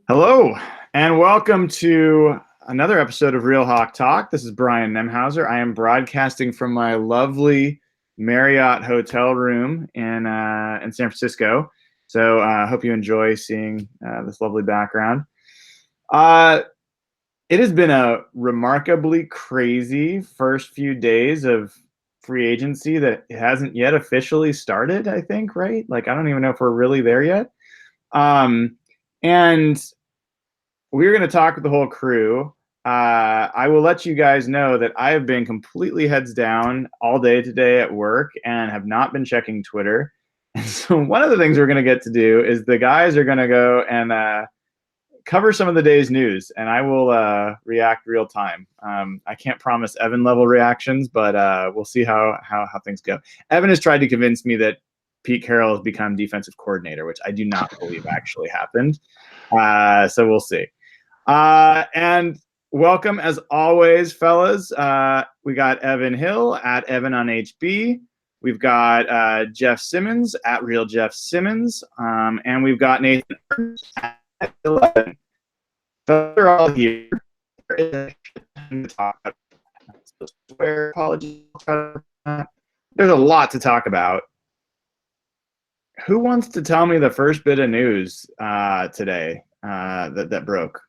Hello, and welcome to another episode of Real Hawk Talk. This is Brian Nemhauser. I am broadcasting from my lovely Marriott hotel room in San Francisco. So I hope you enjoy seeing this lovely background. It has been a remarkably crazy first few days of free agency that hasn't yet officially started, I think, right? Like, I don't even know if we're really there yet. And we're going to talk with the whole crew. I will let you guys know that I have been completely heads down all day today at work and have not been checking Twitter. And so one of the things we're going to get to do is the guys are going to go and cover some of the day's news, and I will react real time. I can't promise Evan level reactions, but we'll see how things go. Evan has tried to convince me that Pete Carroll has become defensive coordinator, which I do not believe actually happened. So we'll see. And welcome as always, fellas. We got Evan Hill at Evan on HB. We've got Jeff Simmons at Real Jeff Simmons. And we've got Nathan Ernst at 11. So they're all here. There's a lot to talk about. Who wants to tell me the first bit of news today that broke?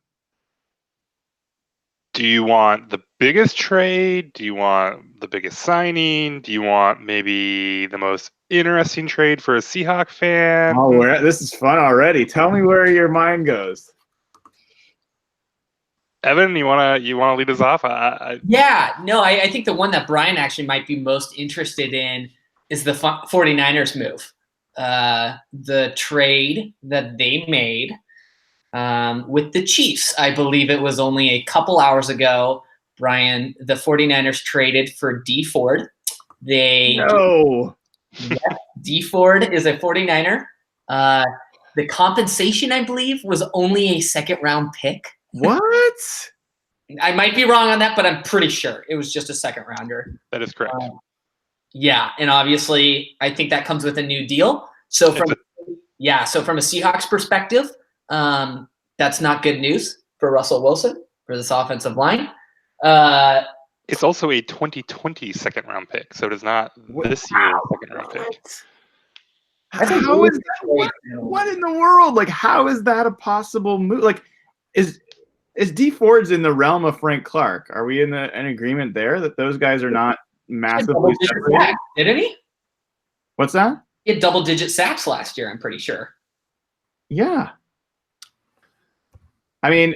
Do you want the biggest trade? Do you want the biggest signing? Do you want maybe the most interesting trade for a Seahawks fan? Oh, this is fun already. Tell me where your mind goes. Evan, you wanna lead us off? I think the one that Brian actually might be most interested in is the 49ers move. The trade that they made with the Chiefs. I believe it was only a couple hours ago, Brian, the 49ers traded for Dee Ford. Dee Ford is a 49er. The compensation, I believe, was only a second-round pick. What? I might be wrong on that, but I'm pretty sure it was just a second-rounder. That is correct. Yeah, and obviously, I think that comes with a new deal. So from a Seahawks perspective, that's not good news for Russell Wilson, for this offensive line. It's also a 2020 second-round pick, so it is not this year's second-round pick. How is that? What in the world? Like, how is that a possible move? Like, is Dee Ford's in the realm of Frank Clark? Are we in an agreement there that those guys are not massively separated? Didn't he? What's that? He had double-digit sacks last year, I'm pretty sure. Yeah. I mean,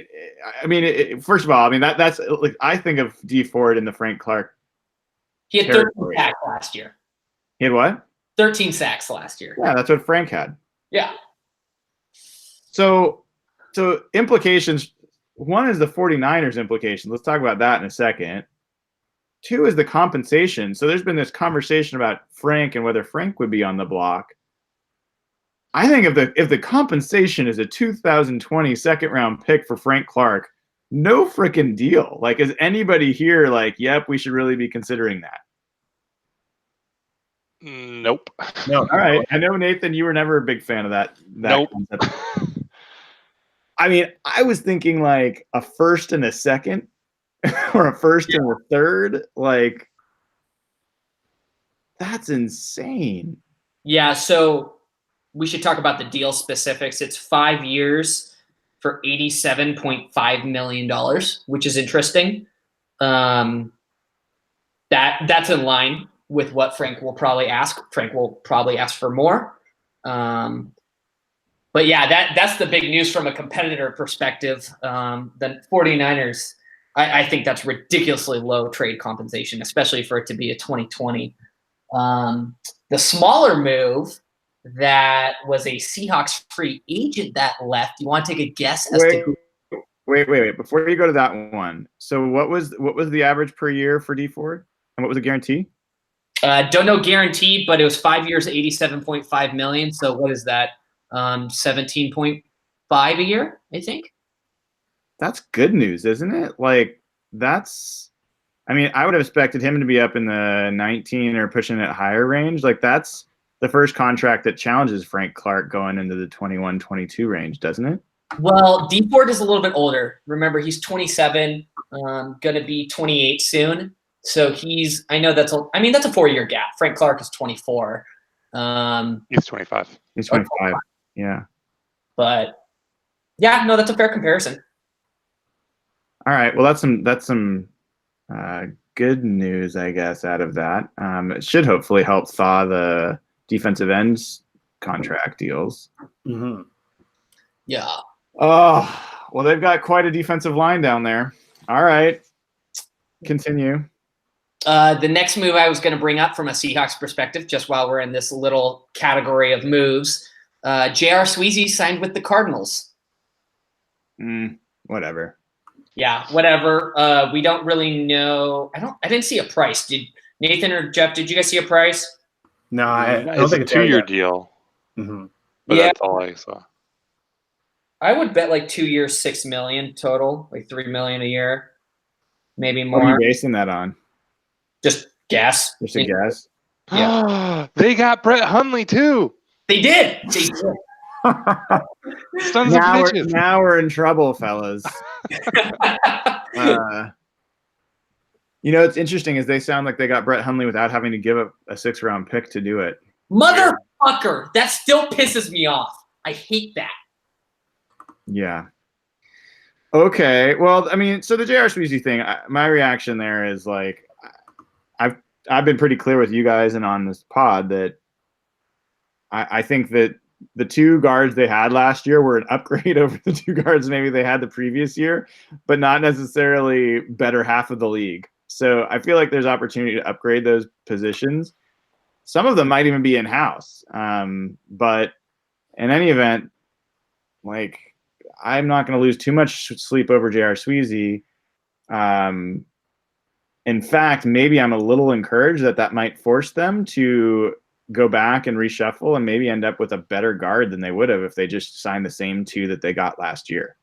first of all, that's like, I think of Dee Ford in the Frank Clark. He had 13 sacks last year. He had what? 13 sacks last year. Yeah, that's what Frank had. Yeah. So implications. One is the 49ers implications. Let's talk about that in a second. Two is the compensation. So there's been this conversation about Frank and whether Frank would be on the block. I think if the compensation is a 2020 second-round pick for Frank Clark, no freaking deal. Like, is anybody here like, yep, we should really be considering that? Nope. No. All right. I know, Nathan, you were never a big fan of that nope. concept. I mean, I was thinking like a first and a second or a first and a third. Like, that's insane. Yeah, so we should talk about the deal specifics. It's 5 years for $87.5 million, which is interesting. That's in line with what Frank will probably ask. Frank will probably ask for more. But yeah, that's the big news from a competitor perspective. The 49ers, I think that's ridiculously low trade compensation, especially for it to be a 2020. The smaller move that was a Seahawks free agent that left. You want to take a guess as to who? Wait. Before you go to that one, so what was the average per year for Dee Ford, and what was the guarantee? Don't know guarantee, but it was 5 years, $87.5 million. So what is that? 17.5 a year, I think. That's good news, isn't it? Like, I would have expected him to be up in the 19 or pushing it higher range. Like, that's the first contract that challenges Frank Clark going into the 21-22 range, doesn't it? Well, Dee Ford is a little bit older. Remember, he's 27, going to be 28 soon. So I know that's a 4-year gap. Frank Clark is 24. He's 25. He's 25. Yeah. But yeah, no, that's a fair comparison. All right. Well, that's some good news, I guess, out of that. It should hopefully help thaw the defensive ends contract deals. Mm-hmm. Yeah. Oh, well, they've got quite a defensive line down there. All right. Continue. The next move I was going to bring up from a Seahawks perspective, just while we're in this little category of moves, J.R. Sweezy signed with the Cardinals. Whatever. Yeah, whatever. We don't really know. I didn't see a price. Did Nathan or Jeff? Did you guys see a price? No, I don't It's think a it's there 2-year yet. deal. Mm-hmm. But Yeah. that's all I saw. I would bet like 2 years, $6 million total, like $3 million a year, maybe What are more. you basing that on? Just guess. Just a guess. Yeah. They got Brett Hundley too. They did. They did. Sons of bitches. Now we're in trouble, fellas. It's interesting is they sound like they got Brett Hundley without having to give up a 6th-round pick to do it. Motherfucker. That still pisses me off. I hate that. Yeah. Okay. Well, so the J.R. Sweezy thing, my reaction there is like, I've been pretty clear with you guys and on this pod that I think that the 2 guards they had last year were an upgrade over the 2 guards maybe they had the previous year, but not necessarily better half of the league. So I feel like there's opportunity to upgrade those positions. Some of them might even be in-house. But in any event, like, I'm not going to lose too much sleep over J.R. Sweezy. In fact, maybe I'm a little encouraged that might force them to go back and reshuffle and maybe end up with a better guard than they would have if they just signed the same 2 that they got last year.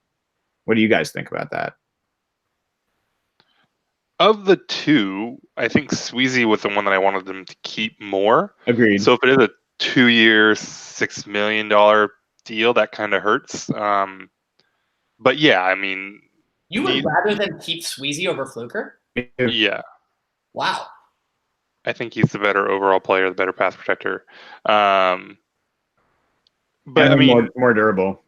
What do you guys think about that? Of the 2, I think Sweezy was the one that I wanted them to keep more. Agreed. So if it is a 2-year, $6 million deal, that kind of hurts. But yeah, you would rather than keep Sweezy over Fluker? Yeah. Wow. I think he's the better overall player, the better pass protector. But more durable.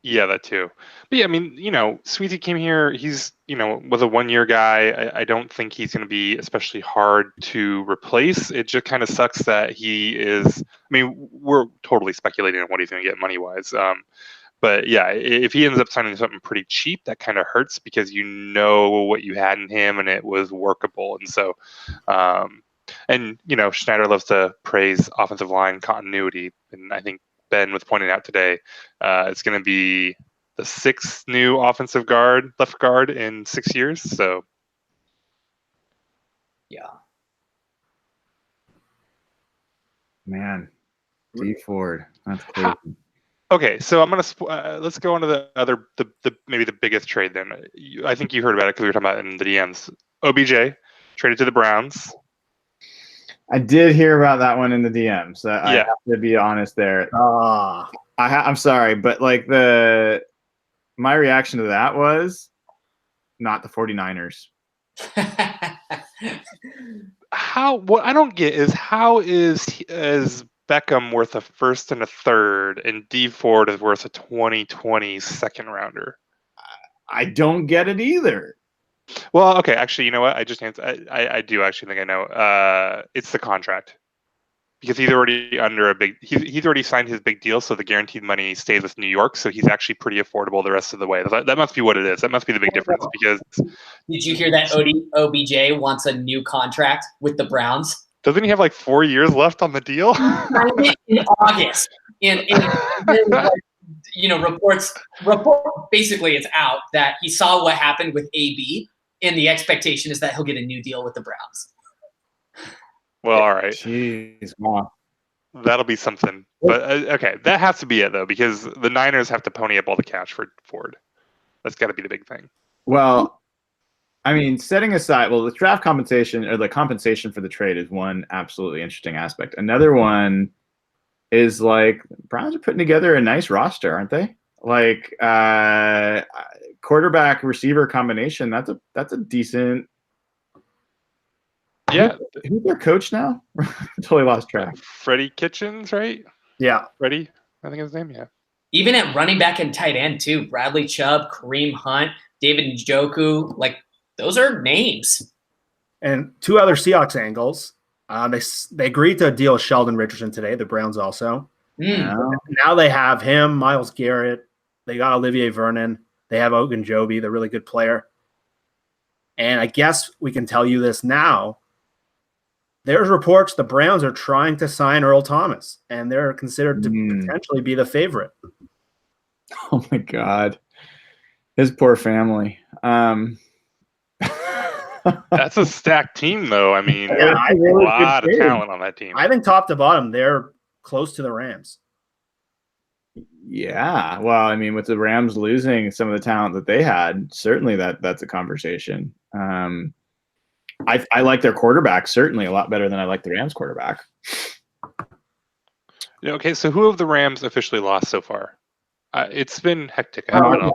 Yeah, that too. But yeah, Sweezy came here. He's, was a 1-year guy. I don't think he's going to be especially hard to replace. It just kind of sucks that he is. We're totally speculating on what he's going to get money-wise. But yeah, if he ends up signing something pretty cheap, that kind of hurts because you know what you had in him and it was workable. And so, Schneider loves to praise offensive line continuity. And I think Ben was pointing out today, it's going to be the 6th new offensive left guard in 6 years. So, yeah, man, Dee Ford, that's crazy. Okay, so I'm gonna let's go on to the maybe the biggest trade then. I think you heard about it because we were talking about it in the DMs. OBJ traded to the Browns. I did hear about that one in the DMs. I have to be honest there. I'm sorry, but like my reaction to that was not the 49ers. What I don't get is how is Beckham worth a 1st and a 3rd, and Dee Ford is worth a 2020 2nd-rounder? I don't get it either. Well, okay, actually, you know what? I just answered. I do actually think I know. It's the contract because he's already under he's already signed his big deal, so the guaranteed money stays with New York, so he's actually pretty affordable the rest of the way. That must be what it is. That must be the big difference because. Did you hear that OBJ wants a new contract with the Browns? Doesn't he have like 4 years left on the deal? In August, reports basically it's out that he saw what happened with AB, and the expectation is that he'll get a new deal with the Browns. Well, all right. Jeez, wow. That'll be something. But okay, that has to be it though, because the Niners have to pony up all the cash for Ford. That's got to be the big thing. Well, setting aside, the draft compensation or the compensation for the trade is one absolutely interesting aspect. Another one is like Browns are putting together a nice roster, aren't they? Like quarterback receiver combination. That's a decent. Yeah, Who's their coach now? Totally lost track. Freddie Kitchens, right? Yeah. Freddie, I think his name. Yeah. Even at running back and tight end too, Bradley Chubb, Kareem Hunt, David Njoku, like those are names. And two other Seahawks angles. They agreed to a deal with Sheldon Richardson today. The Browns also. Now they have him, Myles Garrett. They got Olivier Vernon. They have Ogunjobi, the really good player. And I guess we can tell you this now. There's reports the Browns are trying to sign Earl Thomas, and they're considered to potentially be the favorite. Oh my God, his poor family. That's a stacked team, though. I mean, Yeah, a lot of talent on that team. I think top to bottom, they're close to the Rams. Yeah, well, I mean, with the Rams losing some of the talent that they had, certainly that's a conversation. I like their quarterback certainly a lot better than I like the Rams quarterback. Okay, so who of the Rams officially lost so far? It's been hectic. I don't know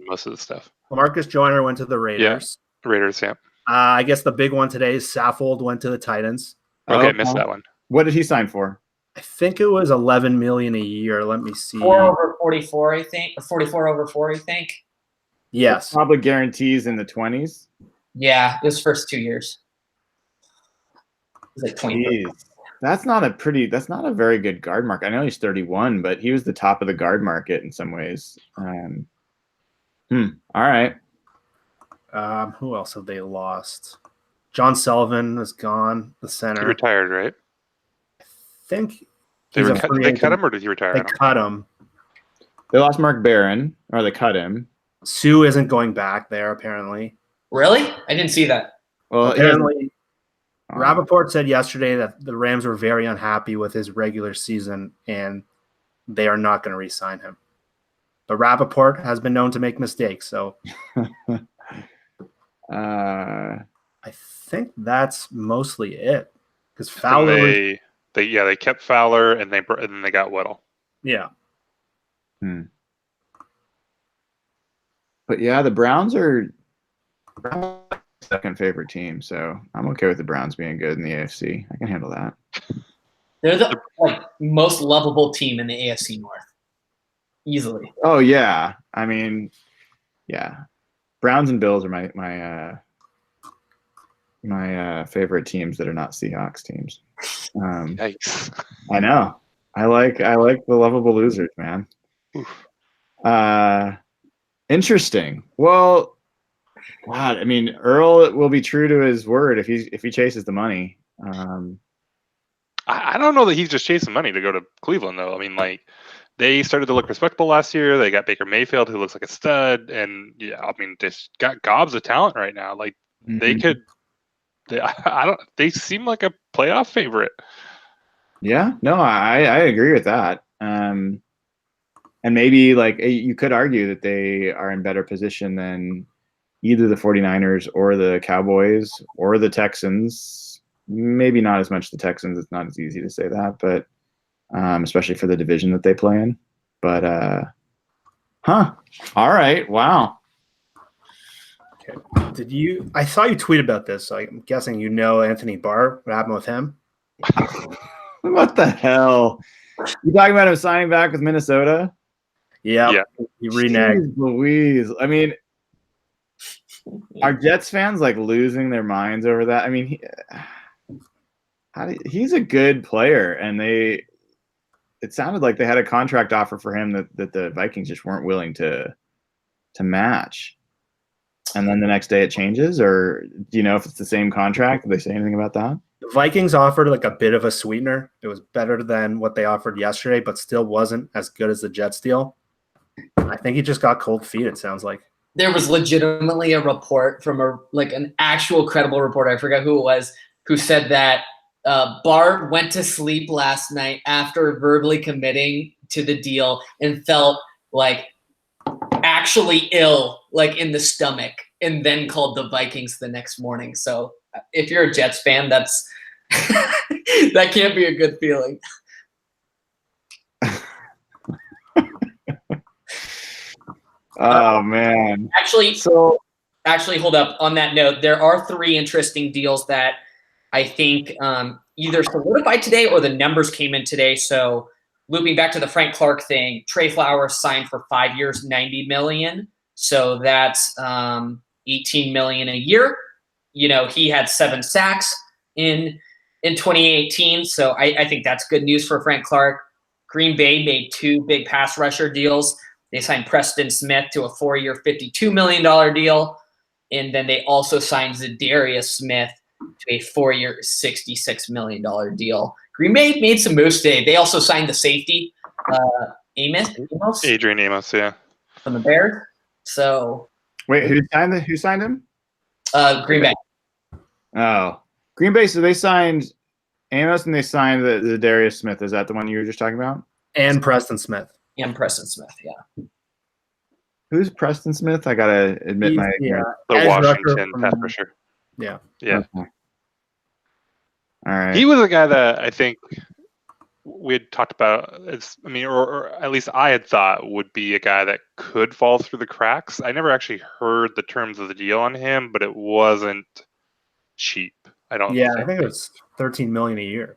most of the stuff. Marcus Joyner went to the Raiders. Yeah, Raiders, yeah. I guess the big one today is Saffold went to the Titans. Okay, missed that one. What did he sign for? I think it was $11 million a year. Let me see. 4 over 44, I think. Or 44 over 4, I think. Yes. So probably guarantees in the 20s. Yeah, his first 2 years. It was like 20. That's not a very good guard market. I know he's 31, but he was the top of the guard market in some ways. All right. Who else have they lost? John Sullivan is gone, the center. He retired, right? I think they cut him, or did he retire? They cut him. They lost Mark Barron, or they cut him. Sue isn't going back there, apparently. Really? I didn't see that. Well, apparently, Rappaport said yesterday that the Rams were very unhappy with his regular season, and they are not going to re-sign him. But Rappaport has been known to make mistakes, so I think that's mostly it. Because Fowler, they kept Fowler, and then they got Weddle. Yeah. But yeah, the Browns are second favorite team, so I'm okay with the Browns being good in the AFC. I can handle that. They're the most lovable team in the AFC North, easily. Oh yeah, I mean, yeah, Browns and Bills are my favorite teams that are not Seahawks teams. Yikes! I know. I like the lovable losers, man. Interesting. Well, God, I mean, Earl will be true to his word if he chases the money. I don't know that he's just chasing money to go to Cleveland, though. I mean, like, they started to look respectable last year. They got Baker Mayfield, who looks like a stud, and yeah, I mean, they've got gobs of talent right now. Like, they could. They seem like a playoff favorite. Yeah, no, I agree with that. And maybe like you could argue that they are in better position than either the 49ers or the Cowboys or the Texans. Maybe not as much the Texans. It's not as easy to say that, but especially for the division that they play in. But all right, wow. Okay. I saw you tweet about this, so I'm guessing you know Anthony Barr. What happened with him? What the hell? You talking about him signing back with Minnesota? Yeah. He reneged. Louise. I mean, are Jets fans like losing their minds over that? I mean, he's a good player, and it sounded like they had a contract offer for him that the Vikings just weren't willing to match. And then the next day it changes, or do you know if it's the same contract? Did they say anything about that? The Vikings offered like a bit of a sweetener. It was better than what they offered yesterday, but still wasn't as good as the Jets deal. I think he just got cold feet, it sounds like. There was legitimately a report from an actual credible reporter, I forgot who it was, who said that Barr went to sleep last night after verbally committing to the deal and felt like actually ill, like in the stomach, and then called the Vikings the next morning. So if you're a Jets fan, that's that can't be a good feeling. Oh man. Actually, So hold up. On that note, there are 3 interesting deals that I think either solidified today or the numbers came in today. So looping back to the Frank Clark thing, Trey Flowers signed for 5 years, $90 million. So that's $18 million a year. You know, he had 7 sacks in 2018. So I think that's good news for Frank Clark. Green Bay made 2 big pass rusher deals. They signed Preston Smith to a 4-year, $52 million deal. And then they also signed Zadarius Smith to a 4-year, $66 million deal. Green Bay made some moves today. They also signed the safety, Amos Adrian Amos, yeah. from the Bears. So wait, who signed him? Green Bay. Oh, Green Bay. So they signed Amos and they signed the Darius Smith. Is that the one you were just talking about? And Preston Smith. And Preston Smith, yeah. Who's Preston Smith? I gotta admit my yeah. The Edge Washington rusher pass from- rusher. Yeah. Yeah. Okay. All right. He was a guy that I think we had talked about. Or at least I had thought would be a guy that could fall through the cracks. I never actually heard the terms of the deal on him, but it wasn't cheap. I don't Yeah, I think it was $13 million a year.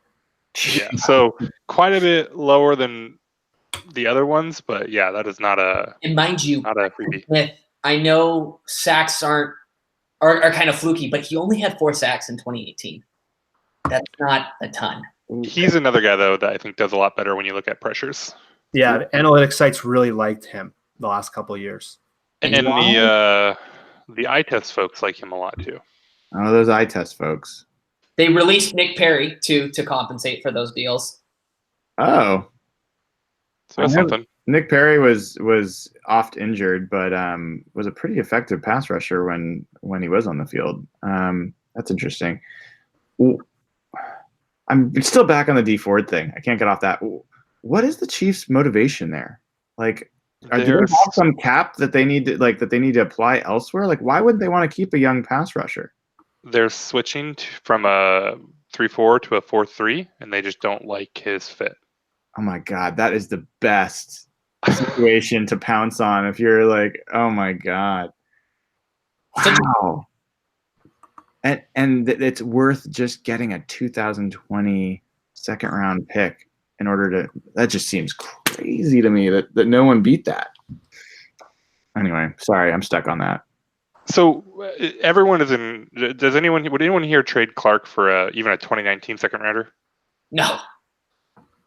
Yeah, so quite a bit lower than the other ones, but yeah, that is not a And mind you, freebie. Smith, I know sacks are kind of fluky, but he only had 4 sacks in 2018. That's not a ton. He's another guy though that I think does a lot better when you look at pressures. Yeah, the analytics sites really liked him the last couple of years. And the eye test folks like him a lot too. Oh, those eye test folks. They released Nick Perry to compensate for those deals. Oh, So that's something. Nick Perry was oft injured, but was a pretty effective pass rusher when he was on the field. That's interesting. I'm still back on the Dee Ford thing. I can't get off that. What is the Chiefs' motivation there? Like, do they have some cap that they need to apply elsewhere? Like, why would they want to keep a young pass rusher? They're switching from a 3-4 to a 4-3, and they just don't like his fit. Oh my God, that is the best situation to pounce on if you're like, oh my God. Wow. And it's worth just getting a 2020 second round pick in order to, that just seems crazy to me that no one beat that. Anyway, sorry, I'm stuck on that. So everyone is in. Would anyone here trade Clark for even a 2019 second rounder? No.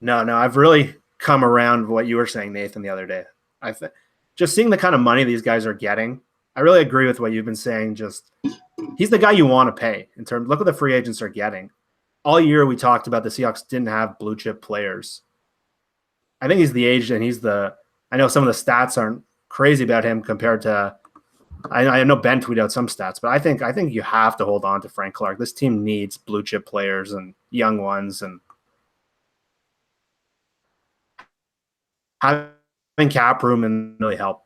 No, I've really come around what you were saying, Nathan, the other day. Just seeing the kind of money these guys are getting, I really agree with what you've been saying. Just he's the guy you want to pay in terms. Look what the free agents are getting. All year we talked about the Seahawks didn't have blue chip players. I think he's the age, and I know some of the stats aren't crazy about him compared to. I know Ben tweeted out some stats, but I think you have to hold on to Frank Clark. This team needs blue chip players and young ones, and having cap room and really help.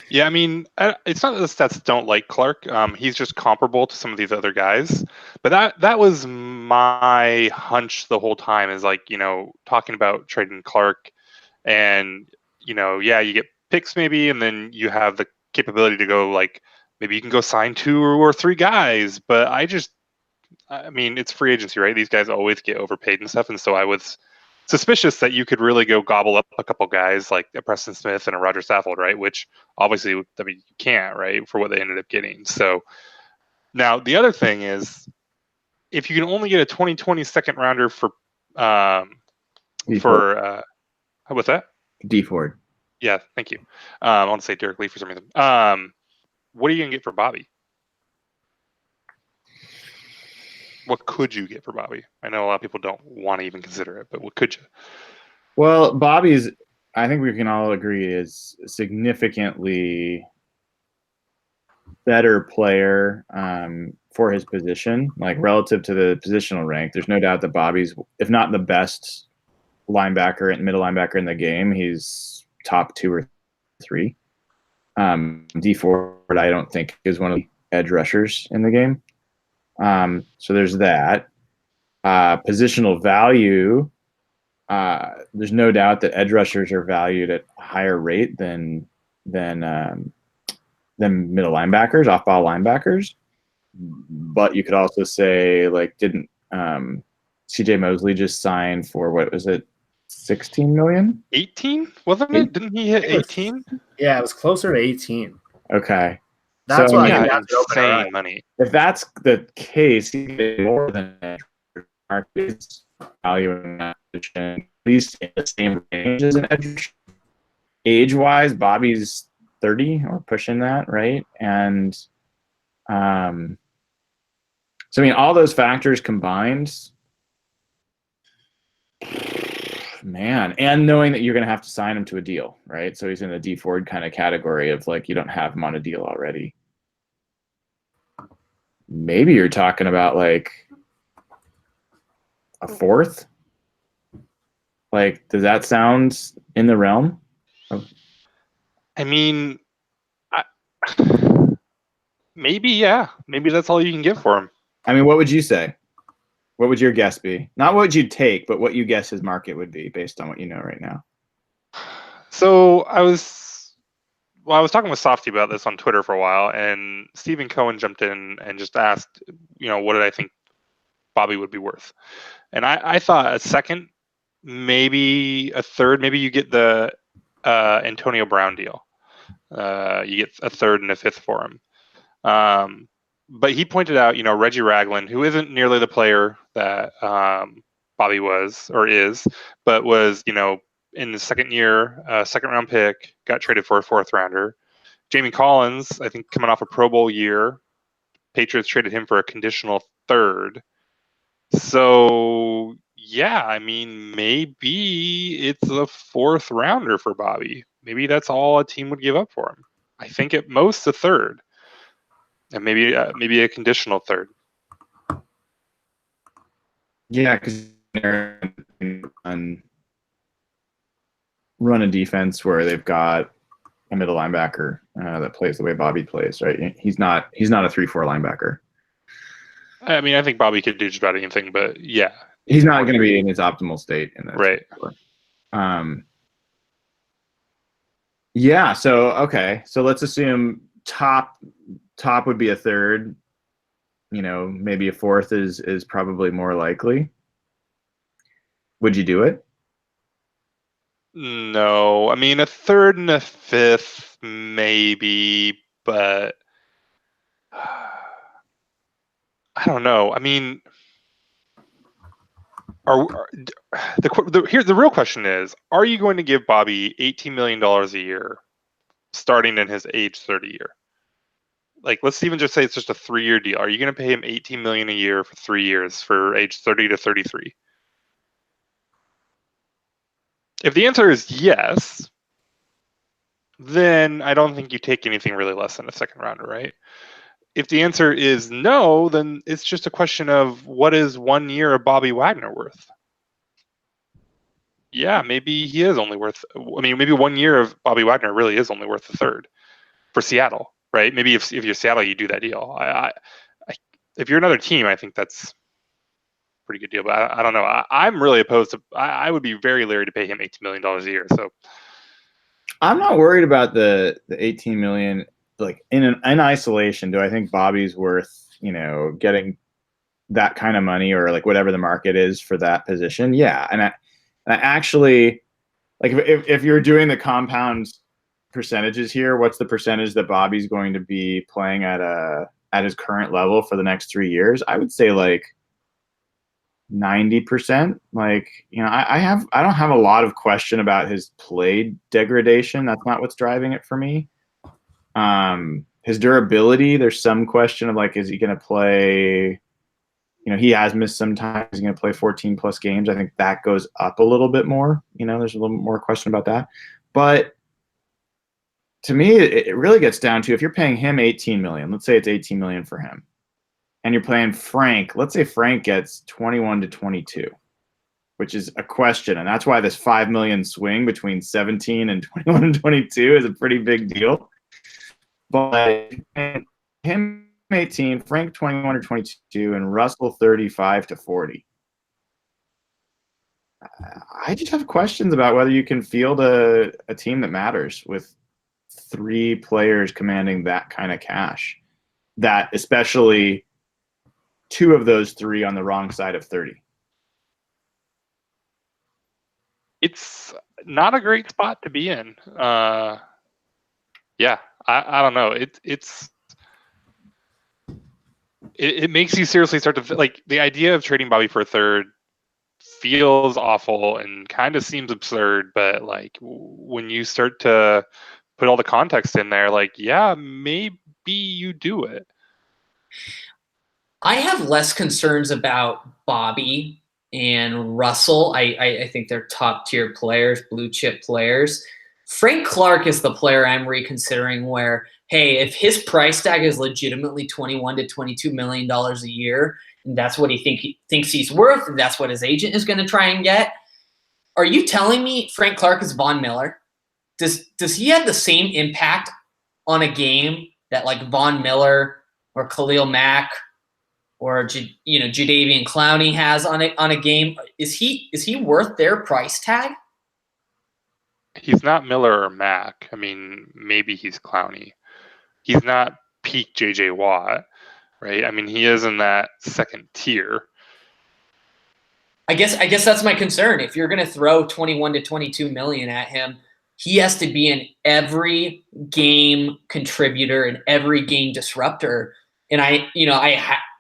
Yeah, I mean, it's not that the stats don't like Clark. He's just comparable to some of these other guys. But that was my hunch the whole time, is like, talking about trading Clark, and you get picks maybe, and then you have the capability to go, like, maybe you can go sign 2 or 3 guys. But I mean, it's free agency, right? These guys always get overpaid and stuff, and so I was suspicious that you could really go gobble up a couple guys like a Preston Smith and a Roger Saffold, right? Which obviously, you can't, right, for what they ended up getting. So now the other thing is, if you can only get a 2020 second rounder for how was that? Dee Ford. Yeah, thank you. I want to say Derek Lee for some reason. What are you gonna get for Bobby? What could you get for Bobby? I know a lot of people don't want to even consider it, but what could you? Well, Bobby's, I think we can all agree, is a significantly better player for his position, like relative to the positional rank. There's no doubt that Bobby's, if not the best linebacker and middle linebacker in the game, he's top 2 or 3. Dee Ford, I don't think, is one of the edge rushers in the game. So there's that. Positional value, there's no doubt that edge rushers are valued at a higher rate than middle linebackers, off-ball linebackers. But you could also say, like, didn't C.J. Mosley just sign for, what was it, 16 million? 18, wasn't it? Didn't he hit 18? Yeah, it was closer to 18. Okay. That's So, why Yeah, that's insane money. if that's the case, he get more than market's valuing that position, at least in the same range as an edge. Age-wise, Bobby's 30 or pushing that, right? And so, I mean, all those factors combined, man, and knowing that you're going to have to sign him to a deal, right? So he's in the Dee Ford kind of category of, like, you don't have him on a deal already. Maybe you're talking about, like, a fourth. Like, does that sound in the realm? I mean, maybe, yeah. Maybe that's all you can give for him. I mean, what would you say? What would your guess be? Not what you'd take, but what you guess his market would be based on what you know right now. So I was talking with Softy about this on Twitter for a while, and Stephen Cohen jumped in and just asked, what did I think Bobby would be worth? And I thought a second, maybe a third, maybe you get the Antonio Brown deal. You get a third and a fifth for him. But he pointed out, Reggie Ragland, who isn't nearly the player that Bobby was or is, but was, in the second year, second round pick, got traded for a fourth rounder. Jamie Collins, I think coming off a Pro Bowl year, Patriots traded him for a conditional third. So, yeah, I mean, maybe it's a fourth rounder for Bobby. Maybe that's all a team would give up for him. I think at most a third. And maybe a conditional third. Yeah, because run a defense where they've got a middle linebacker that plays the way Bobby plays, right? He's not a 3-4 linebacker. I mean, I think Bobby could do just about anything, but yeah, he's not going to be in his optimal state in that. Right. Yeah. So okay. So let's assume top would be a third. Maybe a fourth is probably more likely. Would you do it? No. I mean, a third and a fifth, maybe, but I don't know. I mean, the real question is: are you going to give Bobby $18 million a year, starting in his age 30 year? Like, let's even just say it's just a 3-year deal. Are you going to pay him $18 million a year for 3 years for age 30 to 33? If the answer is yes, then I don't think you take anything really less than a second rounder, right? If the answer is no, then it's just a question of what is 1 year of Bobby Wagner worth? Yeah, maybe he is only worth. I mean, maybe 1 year of Bobby Wagner really is only worth a third for Seattle, right? Maybe if you're Seattle, you do that deal. If you're another team, I think that's a pretty good deal. But I don't know. I'm really opposed to. I would be very leery to pay him $18 million a year. So I'm not worried about the $18 million. Like in isolation, do I think Bobby's worth getting that kind of money or like whatever the market is for that position? Yeah, and I actually like if you're doing the compound percentages here, what's the percentage that Bobby's going to be playing at his current level for the next 3 years? I would say like 90%. Like, I don't have a lot of question about his play degradation. That's not what's driving it for me. His durability, there's some question of like, is he going to play? He has missed some time. He's going to play 14 plus games. I think that goes up a little bit more. There's a little more question about that. But to me, it really gets down to if you're paying him $18 million, let's say it's $18 million for him, and you're playing Frank, let's say Frank gets 21 to 22, which is a question. And that's why this $5 million swing between 17 and 21 and 22 is a pretty big deal. But him 18, Frank 21 or 22, and Russell 35 to 40. I just have questions about whether you can field a team that matters with 3 players commanding that kind of cash. That especially 2 of those 3 on the wrong side of 30. It's not a great spot to be in. Yeah, I don't know. It makes you seriously start to like the idea of trading Bobby for a third feels awful and kind of seems absurd, but like when you start to put all the context in there, like, yeah, maybe you do it. I have less concerns about Bobby and Russell. I think they're top tier players, blue chip players. Frank Clark is the player I'm reconsidering where, hey, if his price tag is legitimately $21 to $22 million a year, and that's what he thinks he's worth, and that's what his agent is going to try and get, are you telling me Frank Clark is Von Miller? Does he have the same impact on a game that like Von Miller or Khalil Mack or Jadeveon Clowney has on a game? Is he worth their price tag? He's not Miller or Mack. I mean, maybe he's Clowney. He's not peak JJ Watt, right? I mean, he is in that second tier. I guess that's my concern. If you're going to throw 21 to 22 million at him, he has to be an every game contributor and every game disruptor. And I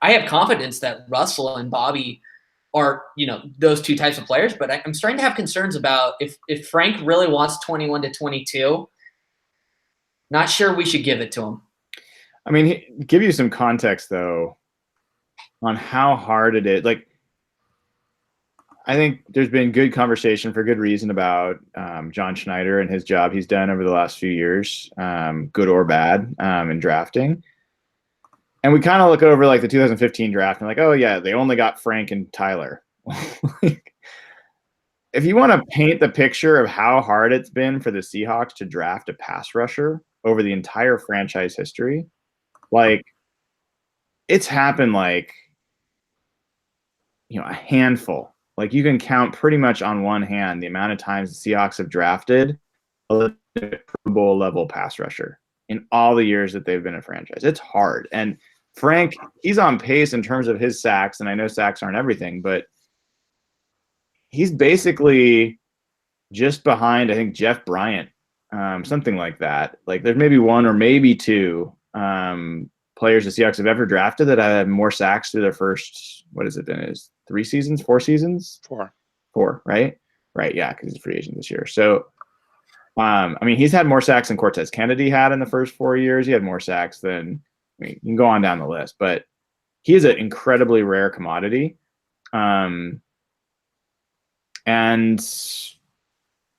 have confidence that Russell and Bobby are, those 2 types of players, but I'm starting to have concerns about if Frank really wants 21 to 22, not sure we should give it to him. I mean, give you some context though on how hard it is. Like, I think there's been good conversation for good reason about John Schneider and his job he's done over the last few years, good or bad, in drafting. And we kind of look over like the 2015 draft and like, oh yeah, they only got Frank and Tyler. If you want to paint the picture of how hard it's been for the Seahawks to draft a pass rusher over the entire franchise history, like it's happened like, a handful. Like you can count pretty much on one hand the amount of times the Seahawks have drafted a Pro Bowl level pass rusher in all the years that they've been a franchise. It's hard. And Frank, he's on pace in terms of his sacks, and I know sacks aren't everything, but he's basically just behind, I think, Jeff Bryant, something like that. Like there's maybe 1 or maybe 2 players the Seahawks have ever drafted that have more sacks through their first, what has it been, is 3 seasons, 4 seasons? 4, right? Right, yeah, because he's a free agent this year. So, I mean, he's had more sacks than Cortez Kennedy had in the first 4 years. He had more sacks than, I mean, you can go on down the list, but he is an incredibly rare commodity. And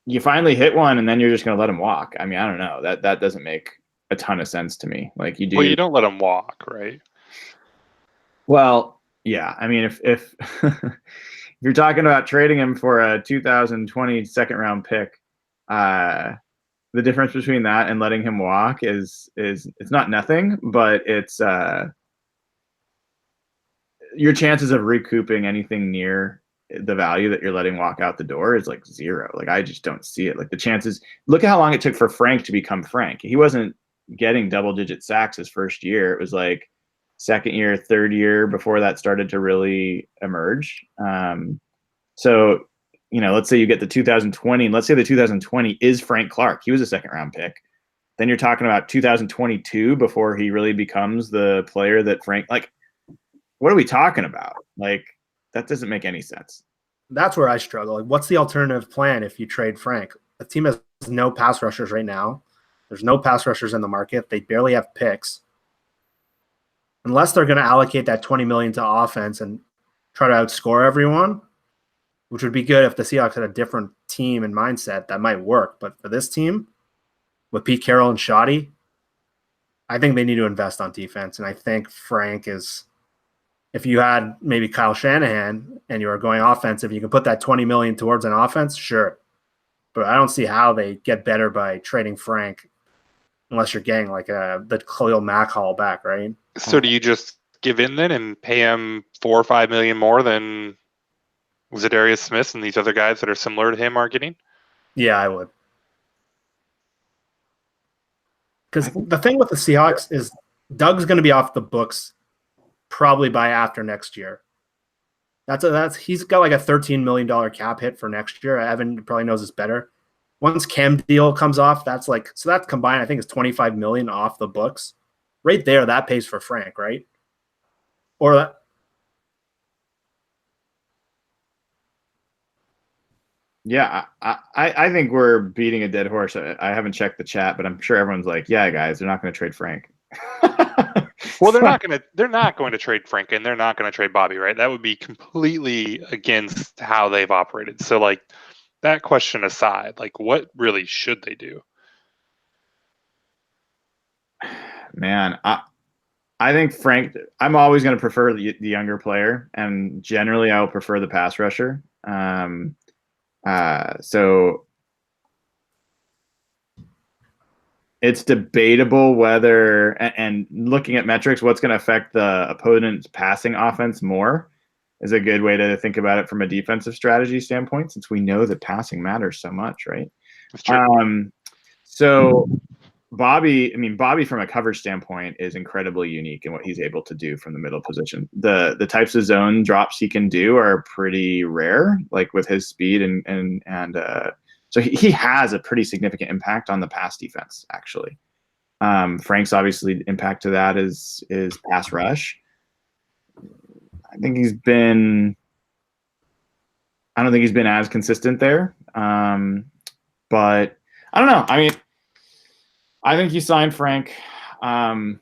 you finally hit one, and then you're just going to let him walk. I mean, I don't know. That doesn't make a ton of sense to me. Like you do. Well, you don't let him walk, right? Well, yeah. I mean, if you're talking about trading him for a 2020 second round pick, the difference between that and letting him walk is it's not nothing, but it's your chances of recouping anything near the value that you're letting walk out the door is like 0. Like I just don't see it. Like the chances, look at how long it took for Frank to become Frank. He wasn't getting double-digit sacks his first year. It was like second year, third year before that started to really emerge. So, let's say you get the 2020, and let's say the 2020 is Frank Clark. He was a second round pick. Then you're talking about 2022 before he really becomes the player that Frank, like, what are we talking about? Like, that doesn't make any sense. That's where I struggle. Like, what's the alternative plan if you trade Frank? The team has no pass rushers right now. There's no pass rushers in the market. They barely have picks. Unless they're going to allocate that $20 million to offense and try to outscore everyone, which would be good if the Seahawks had a different team and mindset, that might work. But for this team, with Pete Carroll and Shoddy, I think they need to invest on defense. And I think Frank is, if you had maybe Kyle Shanahan and you were going offensive, you can put that $20 million towards an offense, sure. But I don't see how they get better by trading Frank unless you're getting like the Khalil Mack haul back, right? So do you just give in then and pay him $4 or $5 million more than Zadarius Smith and these other guys that are similar to him are getting? Yeah, I would. Because the thing with the Seahawks is Doug's going to be off the books probably by after next year. He's got like a $13 million cap hit for next year. Evan probably knows this better. Once Cam deal comes off, that's combined, I think it's $25 million off the books. Right there, that pays for Frank, right? Or that. Yeah, I think we're beating a dead horse. I haven't checked the chat, but I'm sure everyone's like, yeah, guys, they're not going to trade Frank. Well, they're not going to trade Frank, and they're not going to trade Bobby, right? That would be completely against how they've operated. So, like, that question aside, like, what really should they do? Man, I think Frank. I'm always going to prefer the younger player, and generally, I will prefer the pass rusher. So it's debatable whether, and looking at metrics, what's going to affect the opponent's passing offense more is a good way to think about it from a defensive strategy standpoint, since we know that passing matters so much, right? That's true. So Bobby from a coverage standpoint is incredibly unique in what he's able to do from the middle position. The types of zone drops he can do are pretty rare, like with his speed and so he has a pretty significant impact on the pass defense, actually. Frank's obviously impact to that is pass rush. I don't think he's been as consistent there. But I don't know. I mean, I think you signed Frank. The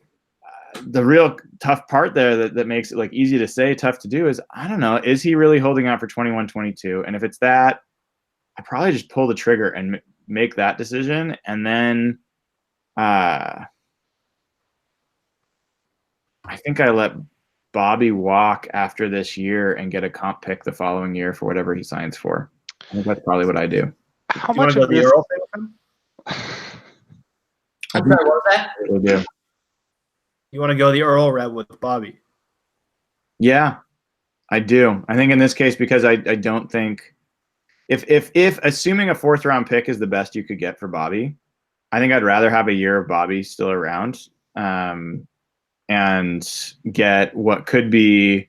real tough part there that makes it like easy to say, tough to do is, I don't know, is he really holding out for 21-22? And if it's that, I'd probably just pull the trigger and make that decision. And then I think I let Bobby walk after this year and get a comp pick the following year for whatever he signs for. I think that's probably what I do. How much of the this? Earl thing with him? I'm sorry, what was that? I do. You want to go the Earl route with Bobby? Yeah, I do. I think in this case, because I don't think if assuming a 4th round pick is the best you could get for Bobby, I think I'd rather have a year of Bobby still around and get what could be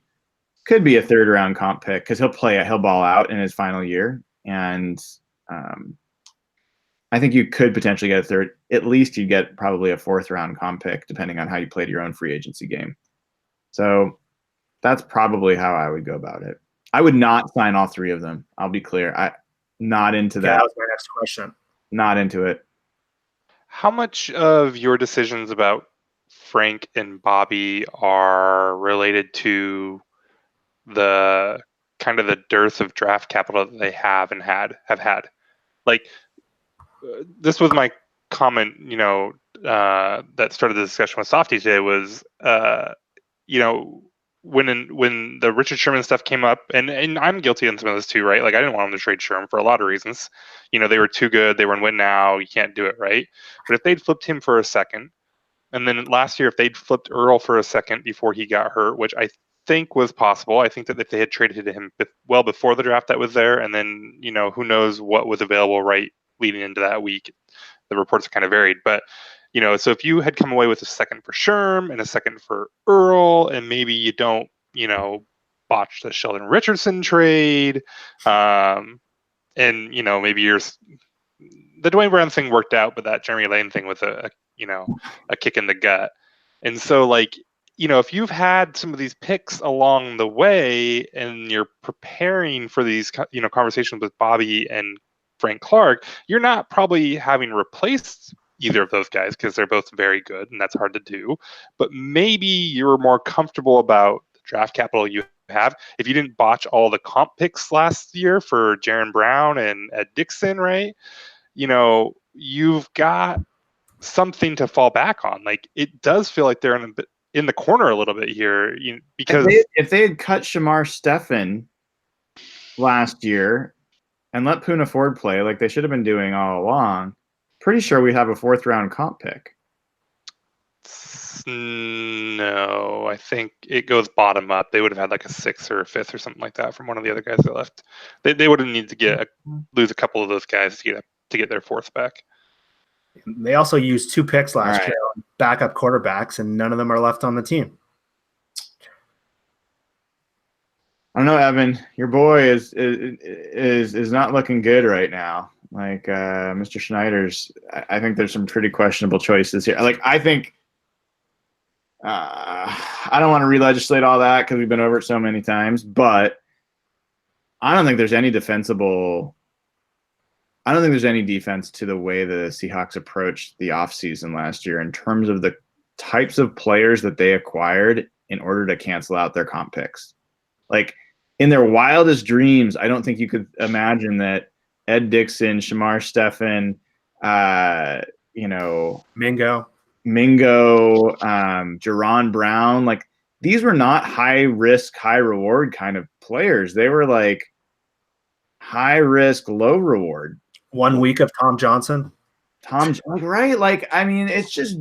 a 3rd round comp pick, because he'll ball out in his final year, and I think you could potentially get a third. At least you'd get probably a 4th round comp pick, depending on how you played your own free agency game. So that's probably how I would go about it. I would not sign all 3 of them. I'll be clear. I'm not into that. That was my next question. Not into it. How much of your decisions about Frank and Bobby are related to the kind of the dearth of draft capital that they have had? Like, this was my comment, that started the discussion with Softy today was, when the Richard Sherman stuff came up, and I'm guilty on some of this too, right? Like, I didn't want them to trade Sherman for a lot of reasons. They were too good. They were in win now. You can't do it, right? But if they'd flipped him for a second, and then last year, if they'd flipped Earl for a second before he got hurt, which I think was possible, I think that if they had traded to him well before the draft that was there, and then, who knows what was available right leading into that week, the reports are kind of varied. But, so if you had come away with a second for Sherm and a second for Earl, and maybe you don't, botch the Sheldon Richardson trade, and, maybe the Dwayne Brown thing worked out, but that Jeremy Lane thing with a kick in the gut. And so, like, if you've had some of these picks along the way and you're preparing for these, conversations with Bobby and Frank Clark, you're not probably having replaced either of those guys because they're both very good, and that's hard to do. But maybe you're more comfortable about the draft capital you have. If you didn't botch all the comp picks last year for Jaron Brown and Ed Dixon, right? You've got something to fall back on. Like, it does feel like they're in the corner a little bit here, because if they had cut Shamar Stephen last year and let Poona Ford play like they should have been doing all along, pretty sure we'd have a 4th round comp pick. No, I think it goes bottom up. They would have had like a 6th or a 5th or something like that from one of the other guys that left. They would have needed to lose a couple of those guys to get their 4th back. They also used 2 picks last Right. year on backup quarterbacks, and none of them are left on the team. I don't know, Evan. Your boy is not looking good right now. Like Mr. Schneider's, I think there's some pretty questionable choices here. Like I think I don't want to re-legislate all that because we've been over it so many times, but I don't think there's any defensible. I don't think there's any defense to the way the Seahawks approached the offseason last year in terms of the types of players that they acquired in order to cancel out their comp picks. Like in their wildest dreams, I don't think you could imagine that Ed Dixon, Shamar Stephen, Mingo, Jerron Brown, like these were not high risk, high reward kind of players. They were like high risk, low reward. 1 week of Tom Johnson. Right? Like, I mean, it's just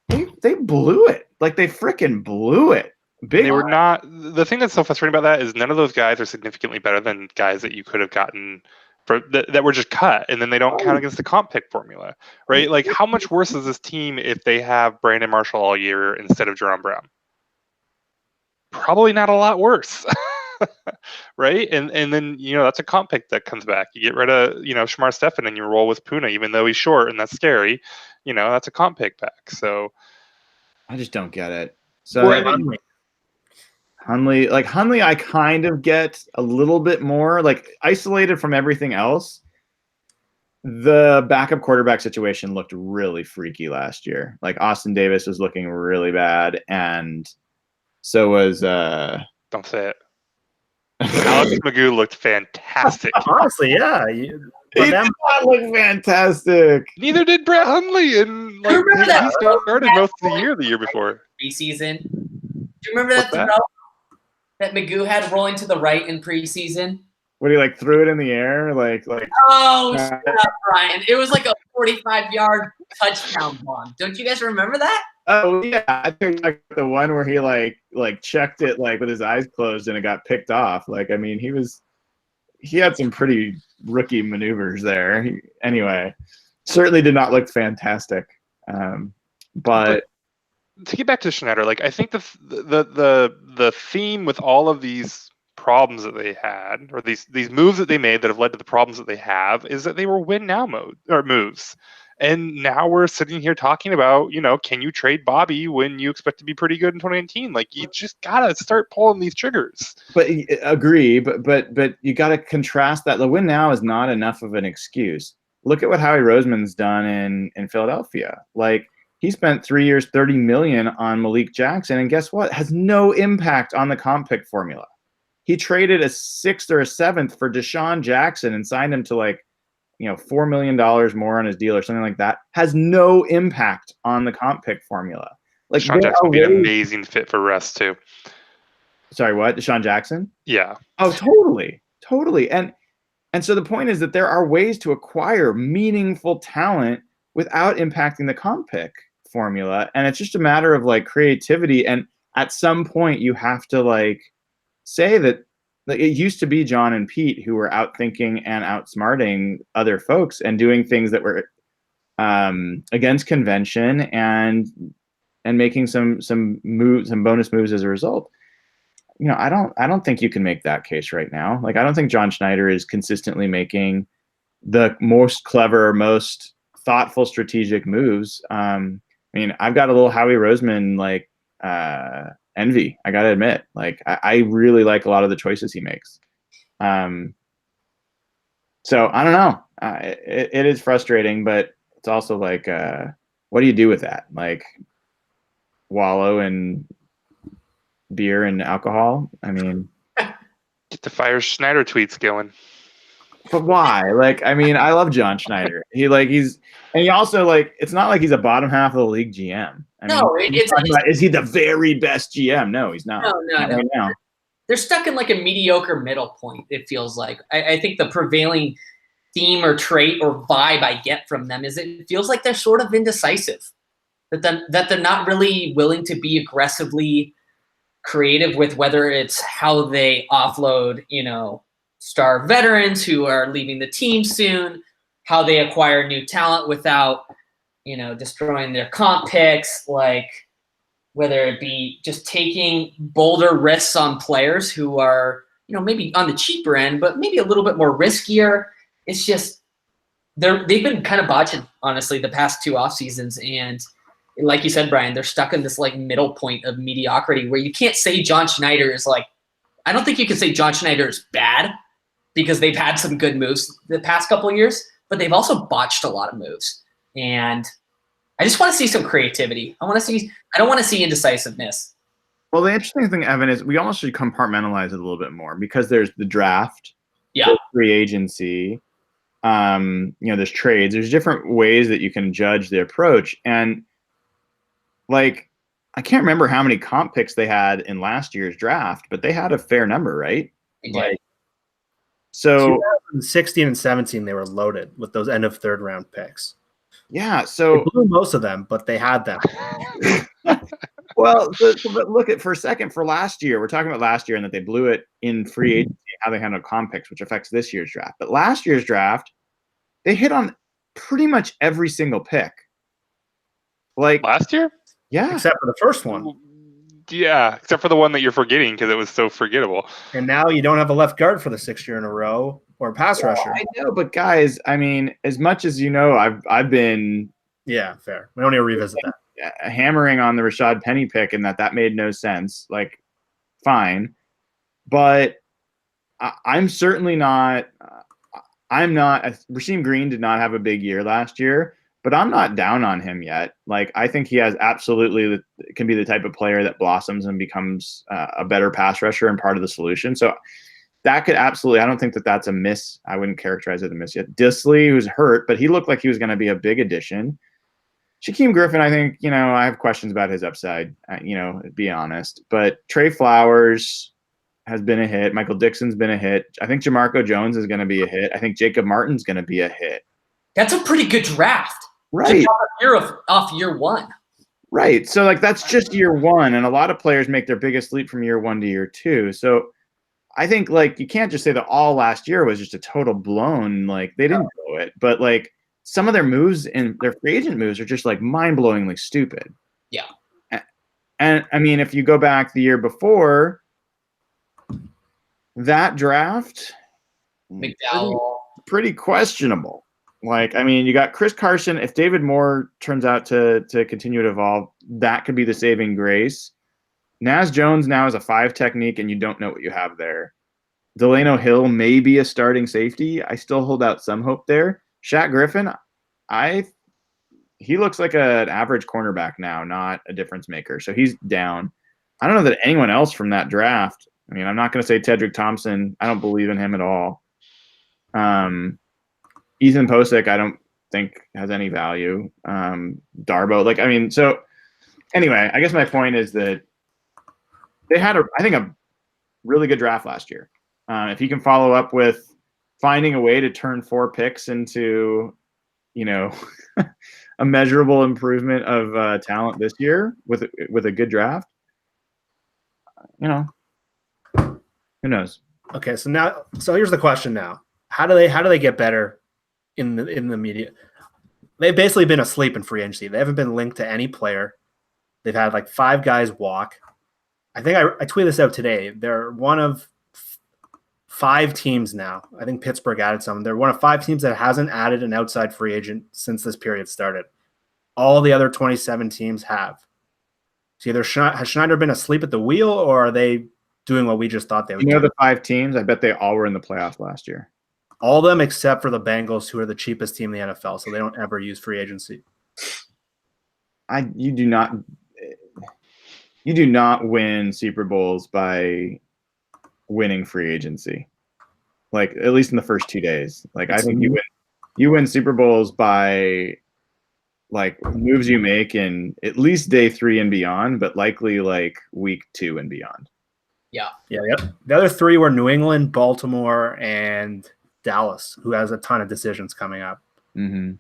they blew it. Like they freaking blew it. They were not. The thing that's so frustrating about that is none of those guys are significantly better than guys that you could have gotten for that were just cut, and then they don't count against the comp pick formula, right? Like, how much worse is this team if they have Brandon Marshall all year instead of Jerome Brown? Probably not a lot worse, right? And then that's a comp pick that comes back. You get rid of Shamar Stephen and you roll with Puna, even though he's short and that's scary. That's a comp pick back. So I just don't get it. So Hundley, I kind of get a little bit more like isolated from everything else. The backup quarterback situation looked really freaky last year. Like Austin Davis was looking really bad, and so was don't say it. Alex Magoo looked fantastic. Honestly, yeah. He did not look fantastic. Neither did Brett Hundley, and he started most of the year before. Preseason. Do you remember that throw that Magoo had rolling to the right in preseason? When he threw it in the air, like. Oh, shut up, Brian! It was like a 45-yard touchdown bomb. Don't you guys remember that? Oh yeah, I think the one where he like checked it with his eyes closed and it got picked off. Like I mean, he had some pretty rookie maneuvers there. Anyway, certainly did not look fantastic. But to get back to Schneider, I think the theme with all of these problems that they had, or these moves that they made that have led to the problems that they have, is that they were win now moves. And now we're sitting here talking about, can you trade Bobby when you expect to be pretty good in 2019? Like you just gotta start pulling these triggers. But agree, but you gotta contrast that. The win now is not enough of an excuse. Look at what Howie Roseman's done in Philadelphia. Like he spent 3 years, $30 million on Malik Jackson, and guess what? Has no impact on the comp pick formula. He traded a 6th or a 7th for Deshaun Jackson and signed him to $4 million more on his deal or something like that. Has no impact on the comp pick formula. Like Deshaun Jackson would be an amazing fit for Rest too. Sorry, what? Deshaun Jackson? Yeah. Oh, totally. And so the point is that there are ways to acquire meaningful talent without impacting the comp pick formula, and it's just a matter of creativity. And at some point, you have to say that it used to be John and Pete who were outthinking and outsmarting other folks and doing things that were against convention and making some moves, some bonus moves as a result. I don't think you can make that case right now. I don't think John Schneider is consistently making the most clever, most thoughtful, strategic moves. I mean, I've got a little Howie Roseman envy. I gotta admit, I really like a lot of the choices he makes. So I don't know. It is frustrating, but it's also what do you do with that? Wallow in beer and alcohol? I mean, get the Fire Schneider tweets going. But why? I mean, I love John Schneider. He also it's not like he's a bottom half of the league GM. Is he the very best GM? No, he's not. No. Right now. They're stuck in a mediocre middle point, it feels like. I think the prevailing theme or trait or vibe I get from them is it feels like they're sort of indecisive. That they're not really willing to be aggressively creative with whether it's how they offload, star veterans who are leaving the team soon, how they acquire new talent without destroying their comp picks, like whether it be just taking bolder risks on players who are, maybe on the cheaper end, but maybe a little bit more riskier. It's just they've been kind of botching, honestly, the past 2 off seasons. And like you said, Brian, they're stuck in this like middle point of mediocrity where you can't say John Schneider is like, I don't think you can say John Schneider is bad because they've had some good moves the past couple of years, but they've also botched a lot of moves. And I just want to see some creativity. I don't want to see indecisiveness. Well, the interesting thing, Evan, is we almost should compartmentalize it a little bit more because there's the draft, there's free agency, there's trades. There's different ways that you can judge the approach. And like, I can't remember how many comp picks they had in last year's draft, but they had a fair number, right? Like, so 16 and 17, they were loaded with those end of third round picks. Yeah, so they blew most of them, but they had them. Well, but look at for a second for last year. We're talking about last year and that they blew it in free agency, how they handled comp picks, which affects this year's draft. But last year's draft, they hit on pretty much every single pick. Like last year? Yeah. Except for the first one. Yeah, except for the one that you're forgetting because it was so forgettable. And now you don't have a left guard for the 6th year in a row or a pass rusher. I know, but guys, I mean, as much as I've been fair. We don't need to revisit that. Hammering on the Rashad Penny pick and that made no sense. Like, fine, but I'm certainly not. I'm not. Rasheem Green did not have a big year last year, but I'm not down on him yet. Like, I think he has absolutely can be the type of player that blossoms and becomes a better pass rusher and part of the solution. So that could absolutely. I don't think that's a miss. I wouldn't characterize it a miss yet. Disley, who's hurt, but he looked like he was going to be a big addition. Shaquem Griffin, I think, I have questions about his upside, to be honest. But Trey Flowers has been a hit. Michael Dixon's been a hit. I think Jamarco Jones is going to be a hit. I think Jacob Martin's going to be a hit. That's a pretty good draft. Right. Off year one. Right. So, like, that's just year one. And a lot of players make their biggest leap from year 1 to year 2. So I think, like, you can't just say that all last year was just a total blown. Like, they didn't blow it. But, like, some of their moves and their free agent moves are just like mind-blowingly stupid. Yeah. And I mean, if you go back the year before that draft, McDowell, pretty questionable. Like, I mean, you got Chris Carson. If David Moore turns out to continue to evolve, that could be the saving grace. Naz Jones now is a 5 technique, and you don't know what you have there. Delano Hill may be a starting safety. I still hold out some hope there. Shaq Griffin, he looks like an average cornerback now, not a difference maker. So he's down. I don't know that anyone else from that draft. I mean, I'm not going to say Tedrick Thompson. I don't believe in him at all. Ethan Posick, I don't think has any value. Darbo, so anyway, I guess my point is that they had I think a really good draft last year. If he can follow up with finding a way to turn 4 picks into, a measurable improvement of talent this year with a good draft, who knows? Okay, so here's the question now: How do they get better in the media? They've basically been asleep in free agency. They haven't been linked to any player. They've had like 5 guys walk. I think I tweeted this out today. They're one of 5 teams now. I think Pittsburgh added some. They're one of 5 teams that hasn't added an outside free agent since this period started. All the other 27 teams have. So either has Schneider been asleep at the wheel, or are they doing what we just thought they would do? The 5 teams, I bet they all were in the playoffs last year. All of them except for the Bengals, who are the cheapest team in the NFL, so they don't ever use free agency. You do not win Super Bowls by winning free agency, like at least in the first 2 days. Like, I think you win Super Bowls by like moves you make in at least day 3 and beyond, but likely like week 2 and beyond. Yeah. The other 3 were New England, Baltimore, and Dallas, who has a ton of decisions coming up. Mm-hmm.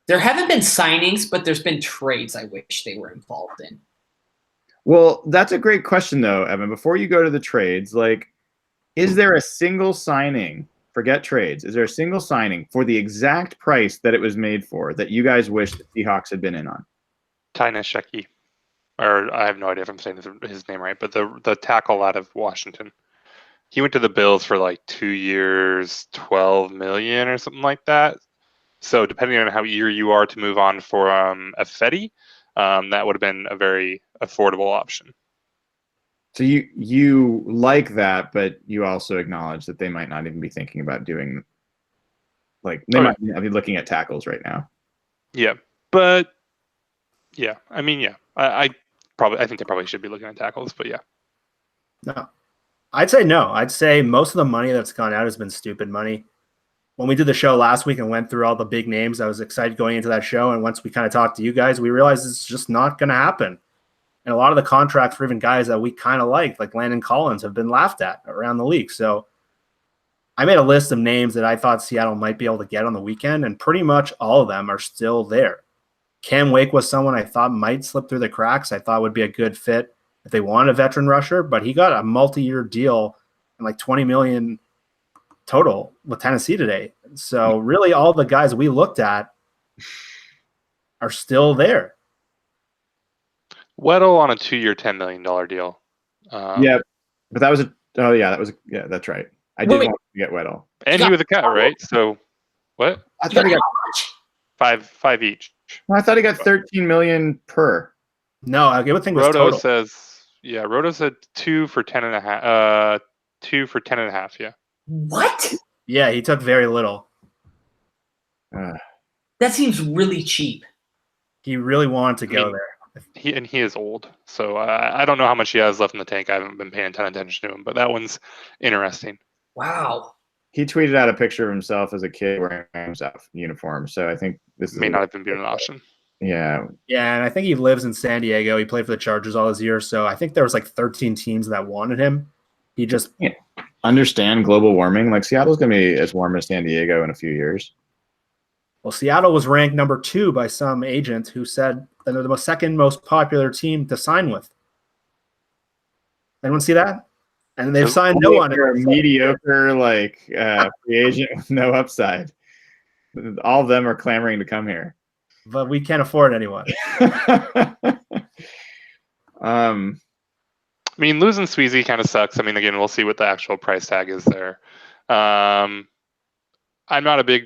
There haven't been signings, but there's been trades I wish they were involved in. Well, that's a great question though, Evan. Before you go to the trades, like, is there a single signing forget trades. Is there a single signing for the exact price that it was made for that you guys wish the Seahawks had been in on? Ty Nsekhe, or I have no idea if I'm saying his name right, but the tackle out of Washington. He went to the Bills for like 2 years, $12 million or something like that. So depending on how eager you are to move on for Effetti, that would have been a very affordable option. So you like that, but you also acknowledge that they might not even be thinking about doing, like, they might not be looking at tackles right now. Yeah, but yeah, I mean, yeah, I think they probably should be looking at tackles, but yeah. No, I'd say no. I'd say most of the money that's gone out has been stupid money. When we did the show last week and went through all the big names, I was excited going into that show. And once we kind of talked to you guys, we realized it's just not going to happen. And a lot of the contracts for even guys that we kind of like Landon Collins, have been laughed at around the league. So I made a list of names that I thought Seattle might be able to get on the weekend, and pretty much all of them are still there. Cam Wake was someone I thought might slip through the cracks. I thought would be a good fit if they wanted a veteran rusher, but he got a multi-year deal and like $20 million total with Tennessee today. So really all the guys we looked at are still there. Weddle on a 2-year, $10 million deal. Yeah, but that was that's right. I did want to get Weddle. And he was a cut, right? So what? I thought he got five each. Well, I thought he got 13 million per. No, I would think Roto total. Roto said 2 for 10.5. 2 for 10.5. Yeah. What? Yeah, he took very little. That seems really cheap. He really wanted to go there. He is old, so I don't know how much he has left in the tank. I haven't been paying a ton of attention to him, but that one's interesting. Wow. He tweeted out a picture of himself as a kid wearing a uniform, so I think this may not have been an option. Yeah. Yeah, and I think he lives in San Diego. He played for the Chargers all his years, so I think there was like 13 teams that wanted him. He just understand global warming. Like, Seattle's going to be as warm as San Diego in a few years. Well, Seattle was ranked number 2 by some agent who said that they're the second most popular team to sign with. Anyone see that? And they've signed no one. They're a mediocre, free agent with no upside. All of them are clamoring to come here. But we can't afford anyone. I mean, losing Sweezy kind of sucks. I mean, again, we'll see what the actual price tag is there. I'm not a big.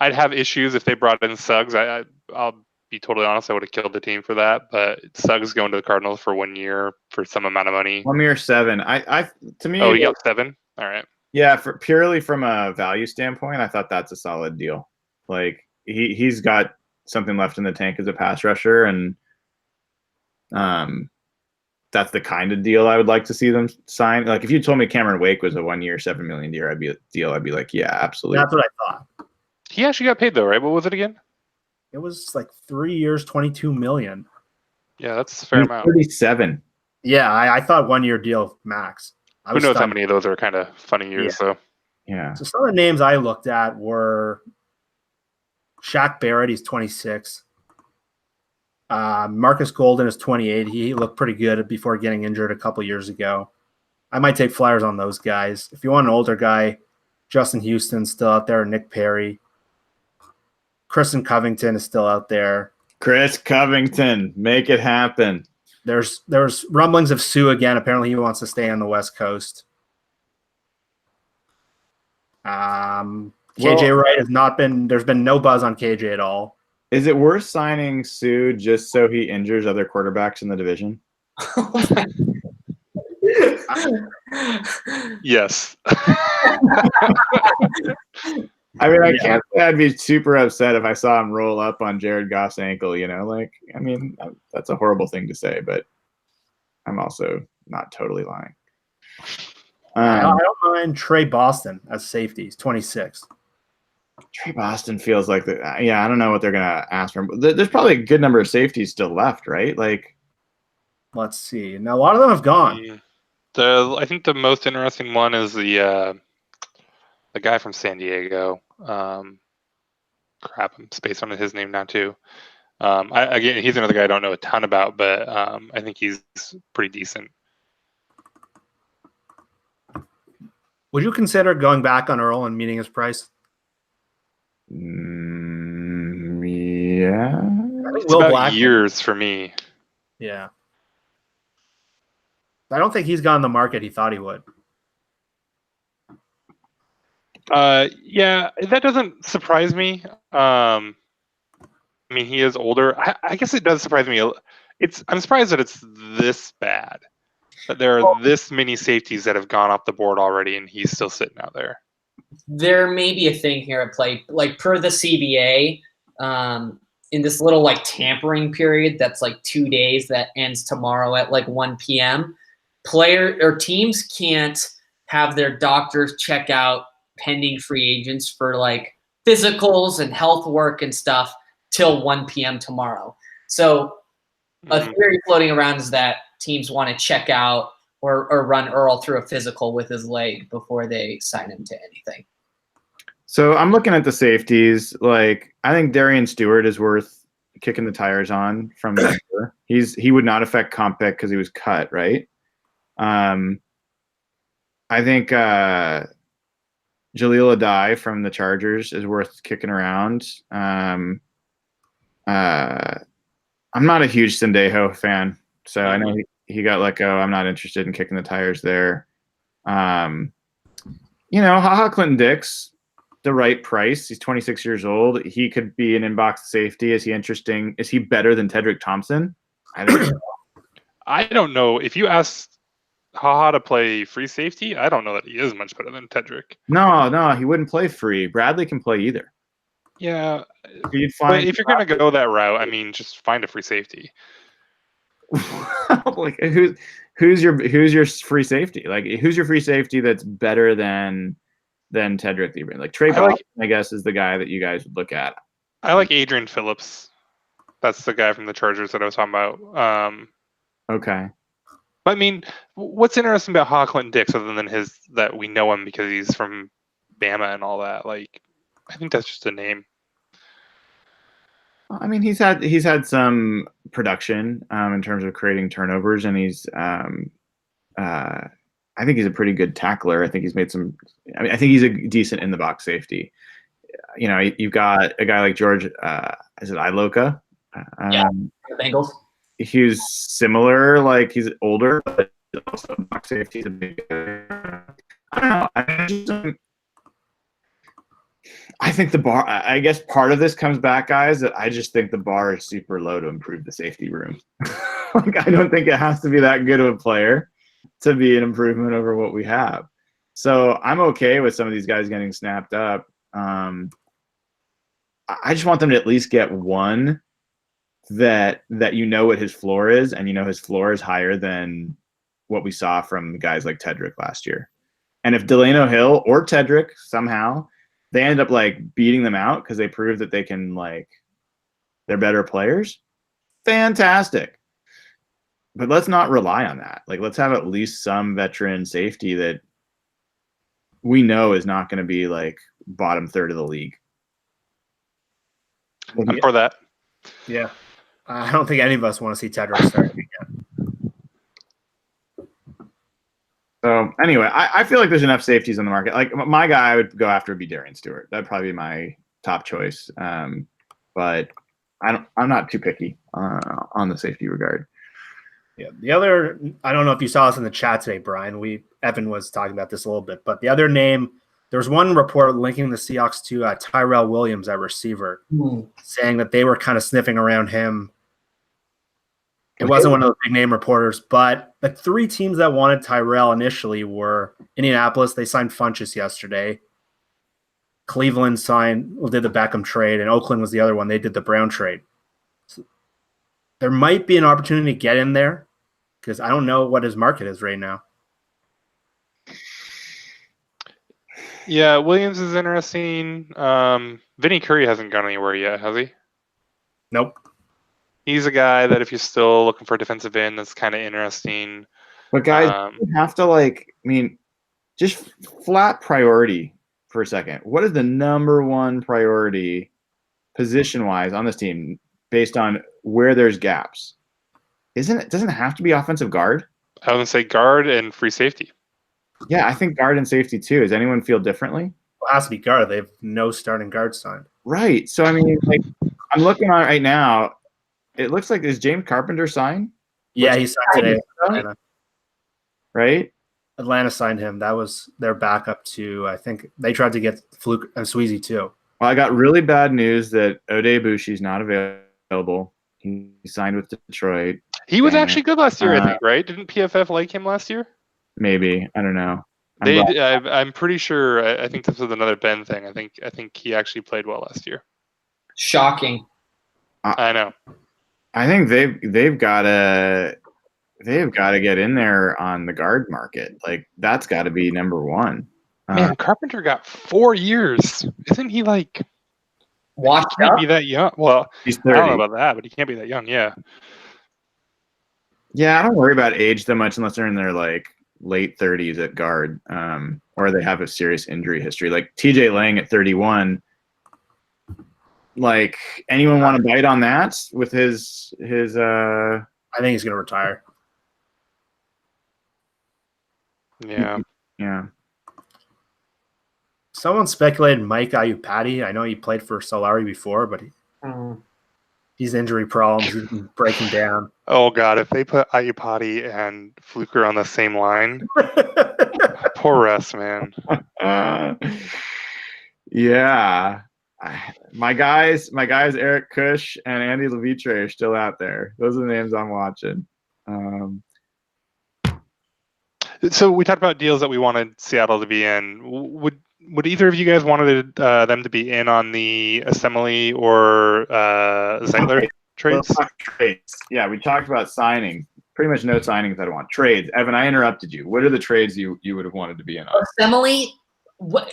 I'd have issues if they brought in Suggs. I'll be totally honest. I would have killed the team for that. But Suggs going to the Cardinals for 1 year for some amount of money. 1 year, 7. To me. Oh, you got 7. All right. Yeah, purely from a value standpoint, I thought that's a solid deal. Like, he's got something left in the tank as a pass rusher, and that's the kind of deal I would like to see them sign. Like, if you told me Cameron Wake was a 1 year, $7 million deal, I'd be like, yeah, absolutely. That's what I thought. He actually got paid though, right? What was it again? It was like 3 years, $22 million. Yeah, that's a fair amount. 37. Yeah, I thought 1 year deal max. Who knows how many of those are kind of funny years, though. Yeah. So some of the names I looked at were Shaq Barrett, he's 26. Marcus Golden is 28. He looked pretty good before getting injured a couple years ago. I might take flyers on those guys. If you want an older guy, Justin Houston's still out there, Nick Perry. Kristen Covington is still out there. Chris Covington, make it happen. There's rumblings of Sue again. Apparently he wants to stay on the West Coast. KJ Wright has not been – there's been no buzz on KJ at all. Is it worth signing Sue just so he injures other quarterbacks in the division? Yes. I mean, I can't say I'd be super upset if I saw him roll up on Jared Goff's ankle, I mean, that's a horrible thing to say, but I'm also not totally lying. I don't mind Trey Boston as safety. He's 26. Trey Boston feels like I don't know what they're going to ask for him. There's probably a good number of safeties still left, right? Like, let's see. Now, a lot of them have gone. I think the most interesting one is the guy from San Diego. I'm spaced on his name now too. He's another guy I don't know a ton about, but I think he's pretty decent. Would you consider going back on Earl and meeting his price? Yeah. I think It's about years for me. Yeah. I don't think he's gotten the market he thought he would. Yeah, that doesn't surprise me. I mean, he is older. I guess it does surprise me. I'm surprised that it's this bad. That there are this many safeties that have gone off the board already, and he's still sitting out there. There may be a thing here at play, like per the CBA, in this little like tampering period that's like 2 days that ends tomorrow at like 1 p.m. Player or teams can't have their doctors check out pending free agents for like physicals and health work and stuff till 1 p.m. tomorrow. So a theory floating around is that teams want to check out or run Earl through a physical with his leg before they sign him to anything. So I'm looking at the safeties. Like, I think Darian Stewart is worth kicking the tires on from Denver. He would not affect comp pick because he was cut, right? I think Jaleel Adai from the Chargers is worth kicking around. I'm not a huge Sendejo fan, so I know he got let go. I'm not interested in kicking the tires there. HaHa Clinton Dix, the right price. He's 26 years old. He could be an inbox safety. Is he interesting? Is he better than Tedrick Thompson? I think so. I don't know. If you asked HaHa to play free safety, I don't know that he is much better than Tedrick. No, he wouldn't play free. Bradley can play either. Yeah, but if you're going to go that route, I mean, just find a free safety. Like, who's your free safety? Like, who's your free safety that's better than Tedrick Lieberman? Like Trey Boston, I guess, is the guy that you guys would look at. I like Adrian Phillips. That's the guy from the Chargers that I was talking about. Okay. But I mean, what's interesting about HaHa Clinton Dix other than that we know him because he's from Bama and all that? Like, I think that's just a name. I mean, he's had some production in terms of creating turnovers, and I think he's a pretty good tackler. I think he's made some. I mean, I think he's a decent in the box safety. You've got a guy like George. Is it Iloka? The Bengals. He's similar. Like, he's older, but also box safety is a big. I don't know. I think the bar. I guess part of this comes back, guys. That I just think the bar is super low to improve the safety room. Like, I don't think it has to be that good of a player to be an improvement over what we have. So I'm okay with some of these guys getting snapped up. I just want them to at least get one that what his floor is, and his floor is higher than what we saw from guys like Tedrick last year. And if Delano Hill or Tedrick somehow they end up like beating them out because they prove that they can, like, they're better players, fantastic. But let's not rely on that. Like, let's have at least some veteran safety that we know is not going to be like bottom third of the league. I'm for that. Yeah. I don't think any of us want to see Tedrick start again. So anyway, I feel like there's enough safeties on the market. Like, my guy I would go after would be Darian Stewart. That'd probably be my top choice. But I'm not too picky on the safety regard. Yeah. The other, I don't know if you saw us in the chat today, Brian. Evan was talking about this a little bit, but the other name, there was one report linking the Seahawks to Tyrell Williams at receiver, saying that they were kind of sniffing around him. It wasn't one of those big name reporters, but the three teams that wanted Tyrell initially were Indianapolis. They signed Funchess yesterday. Cleveland did the Beckham trade, and Oakland was the other one. They did the Brown trade. So there might be an opportunity to get in there because I don't know what his market is right now. Yeah, Williams is interesting. Vinny Curry hasn't gone anywhere yet, has he? Nope. He's a guy that if you're still looking for a defensive end, that's kind of interesting. But guys, you have to just flat priority for a second. What is the number one priority position-wise on this team based on where there's gaps? Doesn't it have to be offensive guard? I would say guard and free safety. Yeah, I think guard and safety too. Does anyone feel differently? Well, it has to be guard. They have no starting guard signed. Right. So I mean, like, I'm looking on it right now. It looks like is James Carpenter signed? Yeah, he signed today. Right. Atlanta signed him. That was their backup to. I think they tried to get Fluke and Sweezy too. Well, I got really bad news that Ode Ibushi's not available. He signed with Detroit. He was actually good last year, I think, right? Didn't PFF like him last year? Maybe. I don't know. I'm pretty sure. I think this was another Ben thing. I think he actually played well last year. Shocking. I know. I think they've got to get in there on the guard market. Like that's got to be number one. Man, Carpenter got 4 years. Isn't he like? Watch he can't be that young. Well, he's 30. I don't know about that, but he can't be that young. Yeah. Yeah, I don't worry about age that much unless they're in their like late 30s at guard, or they have a serious injury history. Like TJ Lang at 31. Like anyone want to bite on that with his? I think he's gonna retire. Yeah. Yeah. Someone speculated Mike Ayupati. I know he played for Solari before, but he's injury problems. He's been breaking down. Oh God, if they put Ayupati and Fluker on the same line, poor Russ, man. Yeah. My guys Eric Kush and Andy Levitre are still out there. Those are the names I'm watching. So we talked about deals that we wanted Seattle to be in. Would either of you guys wanted them to be in on the Assembly or Zeitler trades? Yeah, we talked about signing. Pretty much no signings I don't want. Trades. Evan, I interrupted you. What are the trades you would have wanted to be in on? Assembly, what?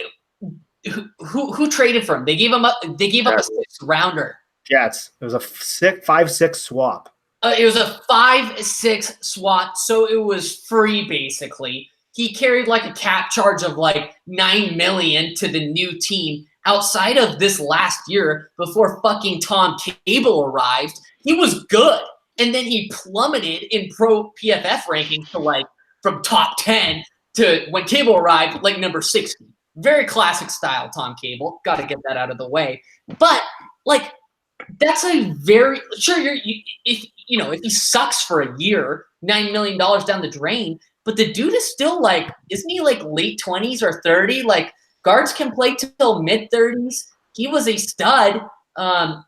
Who traded for him? They gave him up. They gave up a 6th rounder. Jets. It was a 5-6 swap. It was a 5-6 swap, so it was free basically. He carried like a cap charge of like $9 million to the new team. Outside of this last year, before fucking Tom Cable arrived, he was good, and then he plummeted in pro PFF rankings to like from top 10 to when Cable arrived, like number 60. Very classic style, Tom Cable. Got to get that out of the way. But like, that's a very sure. If he sucks for a year, $9 million down the drain. But the dude is still like, isn't he like late 20s or 30? Like guards can play till mid 30s. He was a stud.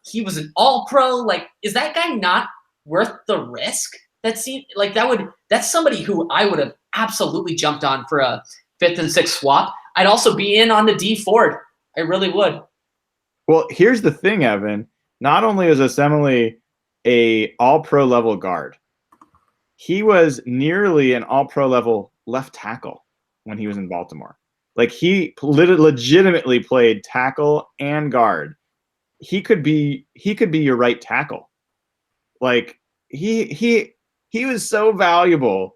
He was an all-pro. Like, is that guy not worth the risk? That's somebody who I would have absolutely jumped on for a 5th and 6th swap. I'd also be in on the Dee Ford. I really would. Well, here's the thing, Evan. Not only is Assembly a all-pro level guard, he was nearly an all-pro level left tackle when he was in Baltimore. Like he legitimately played tackle and guard. He could be your right tackle. Like he was so valuable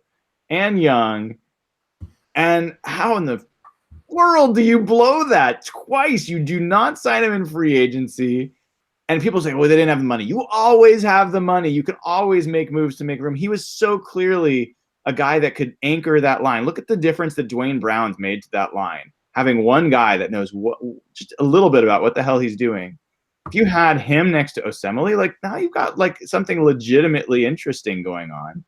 and young. And how in the world do you blow that twice? You do not sign him in free agency. And people say, well, they didn't have the money. You always have the money. You can always make moves to make room. He was so clearly a guy that could anchor that line. Look at the difference that Dwayne Brown's made to that line. Having one guy that knows just a little bit about what the hell he's doing. If you had him next to Osemele, like now you've got like something legitimately interesting going on.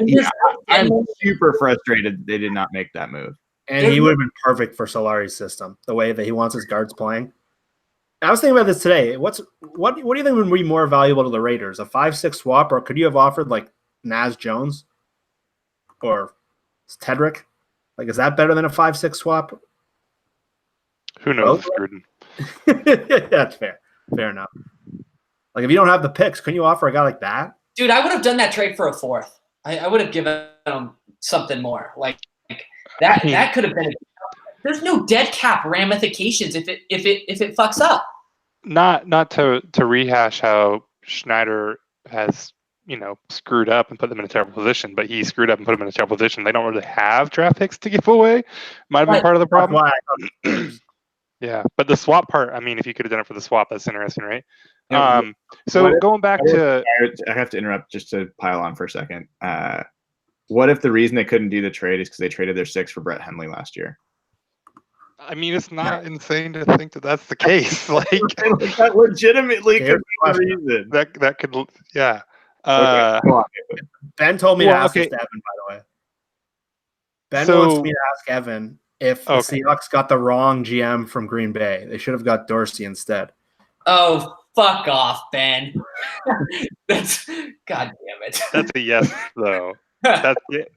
Yeah, I'm super frustrated they did not make that move. And he would have been perfect for Solari's system, the way that he wants his guards playing. I was thinking about this today. What do you think would be more valuable to the Raiders? A 5-6 swap, or could you have offered like Naz Jones or Tedrick? Like, is that better than a 5-6 swap? Who knows, Gruden? That's fair. Fair enough. Like, if you don't have the picks, couldn't you offer a guy like that? Dude, I would have done that trade for a 4th. I would have given him something more. Like that. That could have been. There's no dead cap ramifications if it fucks up. Not to rehash how Schneider has screwed up and put them in a terrible position, but he screwed up and put them in a terrible position. They don't really have draft picks to give away. Might have been part of the problem. Yeah, but the swap part. I mean, if you could have done it for the swap, that's interesting, right? So going back to, I have to interrupt just to pile on for a second. what if the reason they couldn't do the trade is because they traded their 6 for Brett Hundley last year? I mean, it's not insane to think that that's the case. Like that legitimately could be the reason. That could, yeah. Ben told me to ask this to Evan, by the way. Ben wants me to ask Evan if the Seahawks got the wrong GM from Green Bay. They should have got Dorsey instead. Oh, fuck off, Ben. That's God damn it. That's a yes, though.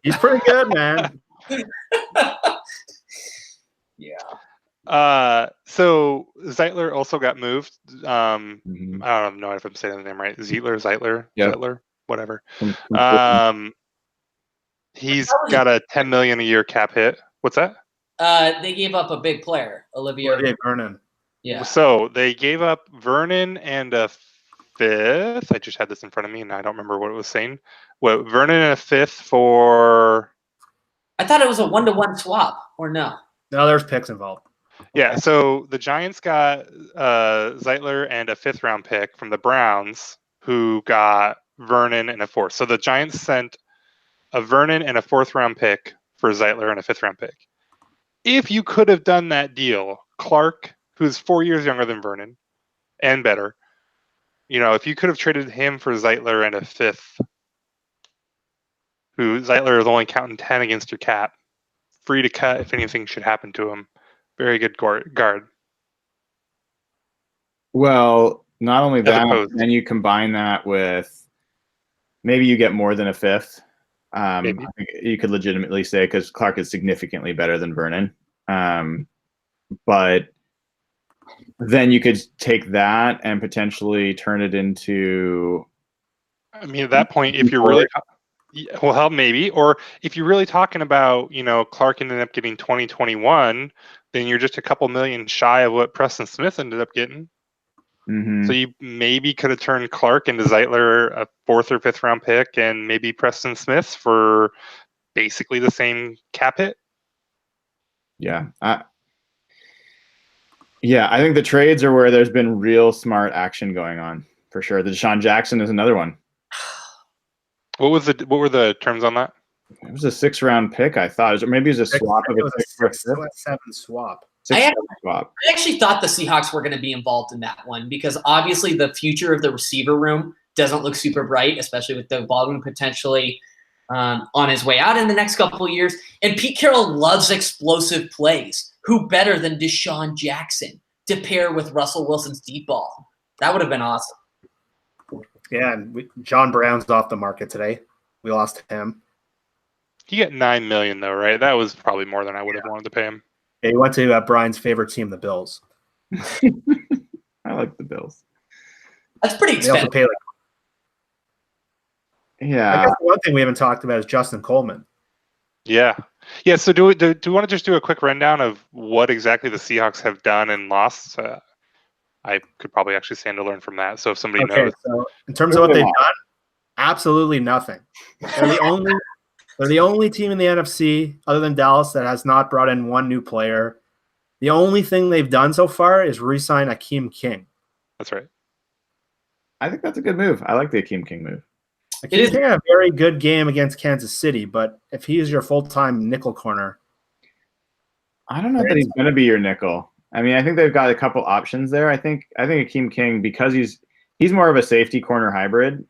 He's pretty good, man. Yeah. So Zeitler also got moved. I don't know if I'm saying the name right. Zeitler, whatever. He's got a $10 million a year cap hit. What's that? They gave up a big player, Olivier Vernon. Yeah. So they gave up Vernon and a 5th. I just had this in front of me, and I don't remember what it was saying. What, Vernon and a 5th for? I thought it was a 1-to-1 swap, or no? No, there's picks involved. Yeah, so the Giants got Zeitler and a 5th round pick from the Browns, who got Vernon and a 4th. So the Giants sent a Vernon and a 4th round pick for Zeitler and a 5th round pick. If you could have done that deal, Clark, who's 4 years younger than Vernon and better, if you could have traded him for Zeitler and a 5th, who Zeitler is only counting 10 against your cap, free to cut if anything should happen to him. Very good guard. Well, not only that, and you combine that with maybe you get more than a 5th. I think you could legitimately say, because Clark is significantly better than Vernon. But then you could take that and potentially turn it into. I mean, at that point, if you're really. Well, maybe. Or if you're really talking about, Clark ended up getting 2021, then you're just a couple million shy of what Preston Smith ended up getting. Mm-hmm. So you maybe could have turned Clark into Zeitler, a 4th or 5th round pick, and maybe Preston Smith for basically the same cap hit. Yeah. I think the trades are where there's been real smart action going on, for sure. The Deshaun Jackson is another one. What were the terms on that? It was a 6th round pick, I thought. Maybe it was a swap of a 6-7 swap. I actually thought the Seahawks were going to be involved in that one, because obviously the future of the receiver room doesn't look super bright, especially with Doug Baldwin potentially on his way out in the next couple of years. And Pete Carroll loves explosive plays. Who better than Deshaun Jackson to pair with Russell Wilson's deep ball? That would have been awesome. Yeah, and John Brown's off the market today. We lost him. He got $9 million though, right? That was probably more than I would have wanted to pay him. Yeah, he went to Brian's favorite team, the Bills. I like the Bills. That's pretty expensive. They also pay I guess one thing we haven't talked about is Justin Coleman. Yeah. So do we want to just do a quick rundown of what exactly the Seahawks have done and lost? I could probably actually stand to learn from that. So if somebody knows. So in terms of what they've done, absolutely nothing. They're the only team in the NFC other than Dallas that has not brought in one new player. The only thing they've done so far is re-sign Akeem King. That's right. I think that's a good move. I like the Akeem King move. Akeem King had a very good game against Kansas City, but if he is your full-time nickel corner. I don't know that he's going to be your nickel. I mean, I think they've got a couple options there. I think Akeem King, because he's more of a safety corner hybrid.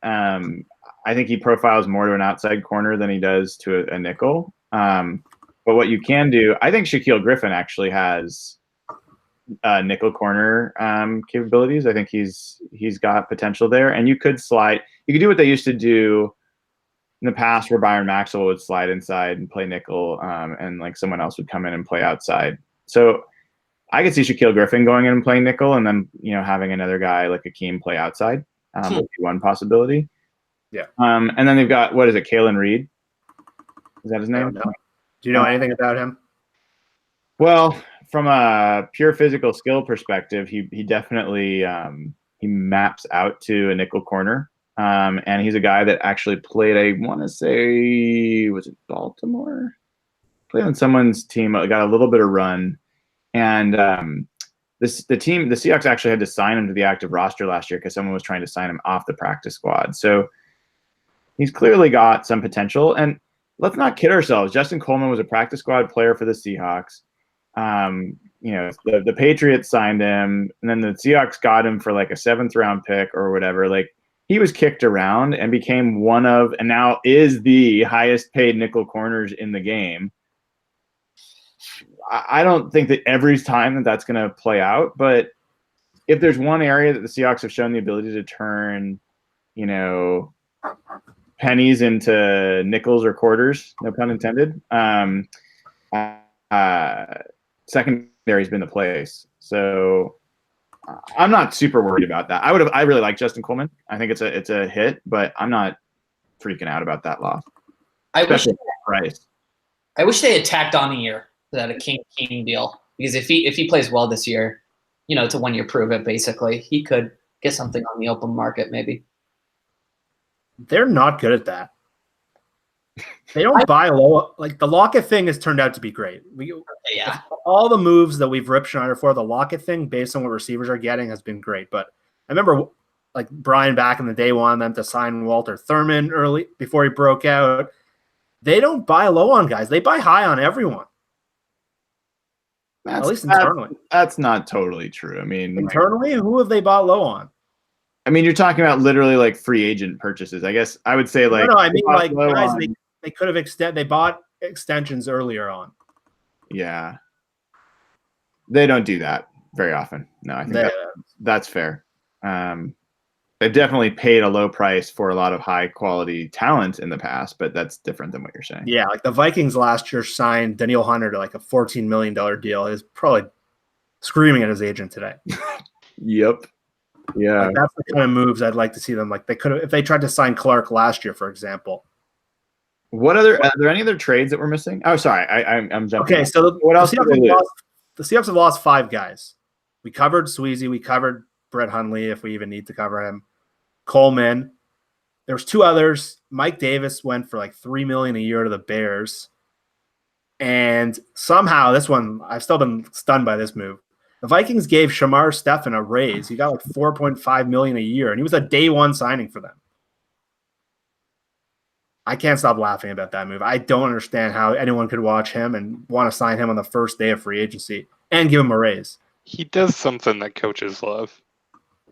I think he profiles more to an outside corner than he does to a nickel. But what you can do, I think Shaquille Griffin actually has nickel corner capabilities. I think he's got potential there, and you could do what they used to do in the past, where Byron Maxwell would slide inside and play nickel, and like someone else would come in and play outside. So I could see Shaquille Griffin going in and playing nickel, and then having another guy like Akeem play outside would be one possibility. Yeah. And then they've got, what is it, Kalen Reed? Is that his name? Do you know anything about him? Well, from a pure physical skill perspective, he definitely he maps out to a nickel corner. And he's a guy that actually played, I want to say, was it Baltimore? Played on someone's team, got a little bit of run. And the Seahawks actually had to sign him to the active roster last year because someone was trying to sign him off the practice squad. So he's clearly got some potential. And let's not kid ourselves. Justin Coleman was a practice squad player for the Seahawks. The Patriots signed him, and then the Seahawks got him for like a 7th-round pick or whatever. Like, he was kicked around and became one of, and now is the highest paid nickel corners in the game. I don't think that every time that's going to play out, but if there's one area that the Seahawks have shown the ability to turn, pennies into nickels or quarters, no pun intended, secondary's been the place. So I'm not super worried about that. I really like Justin Coleman. I think it's a hit, but I'm not freaking out about that loss. I wish they had tacked on a year that a King deal, because if he plays well this year, it's a 1-year prove it. Basically, he could get something on the open market maybe. They're not good at that. They don't buy low. Like, the Lockett thing has turned out to be great. All the moves that we've ripped Schneider for, the Lockett thing, based on what receivers are getting, has been great. But I remember, like, Brian back in the day wanted them to sign Walter Thurman early before he broke out. They don't buy low on guys. They buy high on everyone. At least internally. That's not totally true. I mean, internally, who have they bought low on? I mean, you're talking about literally like free agent purchases. I guess I would say like. No, I mean like guys they could have they bought extensions earlier on. Yeah. They don't do that very often. No, I think that's fair. They've definitely paid a low price for a lot of high quality talent in the past, but that's different than what you're saying. Yeah, like the Vikings last year signed Danielle Hunter to like a $14 million deal. He's probably screaming at his agent today. Yep. Yeah. Like, that's the kind of moves I'd like to see them. Like, they could have, if they tried to sign Clark last year, for example. Are there any other trades that we're missing? Oh, sorry. I'm jumping. Okay, so what else? The Seahawks have lost 5 guys. We covered Sweezy. We covered Brett Hundley, if we even need to cover him. Coleman. There was 2 others. Mike Davis went for like $3 million a year to the Bears. And somehow this one, I've still been stunned by this move. The Vikings gave Shamar Stephen a raise. He got like $4.5 million a year, and he was a day 1 signing for them. I can't stop laughing about that move. I don't understand how anyone could watch him and want to sign him on the first day of free agency and give him a raise. He does something that coaches love.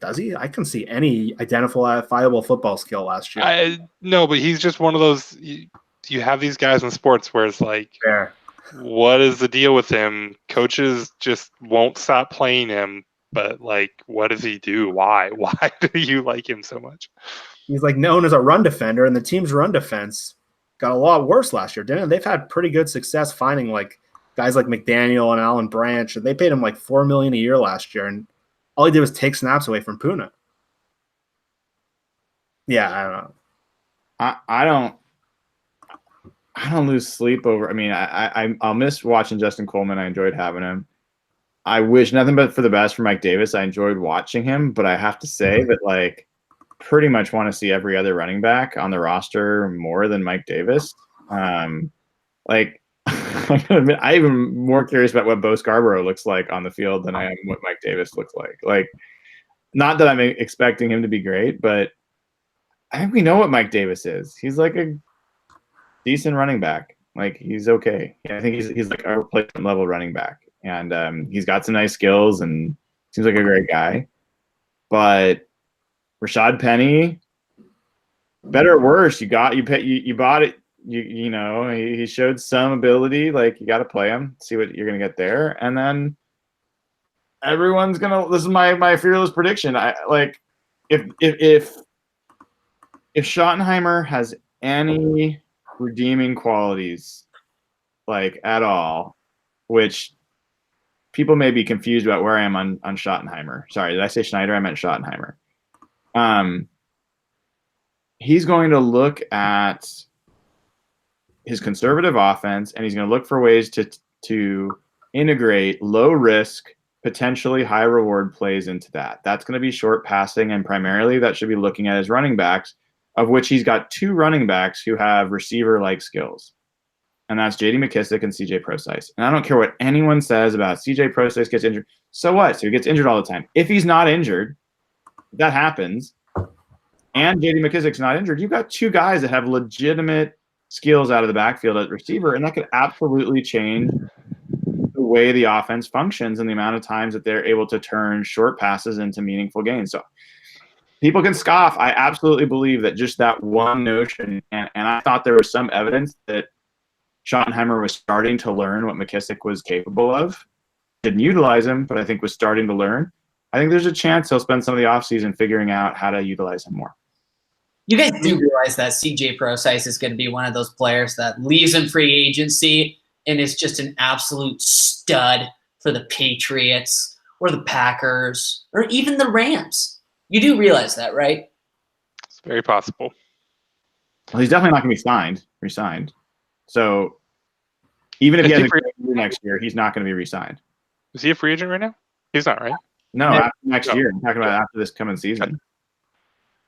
Does he? I couldn't see any identifiable football skill last year. No, but he's just one of those. You have these guys in sports where it's like, Fair. What is the deal with him? Coaches just won't stop playing him. But like, what does he do? Why? Why do you like him so much? He's like known as a run defender, and the team's run defense got a lot worse last year, didn't it? They've had pretty good success finding like guys like McDaniel and Alan Branch, and they paid him like $4 million a year last year, and all he did was take snaps away from Puna. Yeah, I don't know. I don't lose sleep over. I mean, I'll miss watching Justin Coleman. I enjoyed having him. I wish nothing but for the best for Mike Davis. I enjoyed watching him, but I have to say that like pretty much want to see every other running back on the roster more than Mike Davis. Like I'm even more curious about what Bo Scarborough looks like on the field than I am what Mike Davis looks like. Like, not that I'm expecting him to be great, but I think we know what Mike Davis is. He's like a decent running back. Like, he's okay. Yeah, I think he's like a replacement level running back, and he's got some nice skills and seems like a great guy. But Rashad Penny, better or worse, you bought it. You know, he showed some ability. Like, you got to play him, see what you're gonna get there, and then everyone's gonna. This is my fearless prediction. I like if Schottenheimer has any redeeming qualities, like at all, which people may be confused about where I am on Schottenheimer. Sorry, did I say Schneider? I meant Schottenheimer. He's going to look at his conservative offense, and he's going to look for ways to integrate low risk, potentially high reward plays into that. That's going to be short passing, and primarily that should be looking at his running backs, of which he's got 2 running backs who have receiver-like skills. And that's J.D. McKissick and C.J. Prosise. And I don't care what anyone says about C.J. Prosise gets injured. So what? So he gets injured all the time. If he's not injured, that happens, and J.D. McKissick's not injured, you've got 2 guys that have legitimate skills out of the backfield at receiver, and that could absolutely change the way the offense functions and the amount of times that they're able to turn short passes into meaningful gains. So people can scoff. I absolutely believe that just that one notion, and I thought there was some evidence that Schottenheimer was starting to learn what McKissick was capable of. Didn't utilize him, but I think was starting to learn. I think there's a chance he'll spend some of the offseason figuring out how to utilize him more. You guys do realize that CJ Prosise is going to be one of those players that leaves in free agency and is just an absolute stud for the Patriots or the Packers or even the Rams. You do realize that, right? It's very possible. Well, he's definitely not going to be re-signed. So even if he has a great year next year, he's not going to be re-signed. Is he a free agent right now? He's not, right? No, after next year. I'm talking about after this coming season.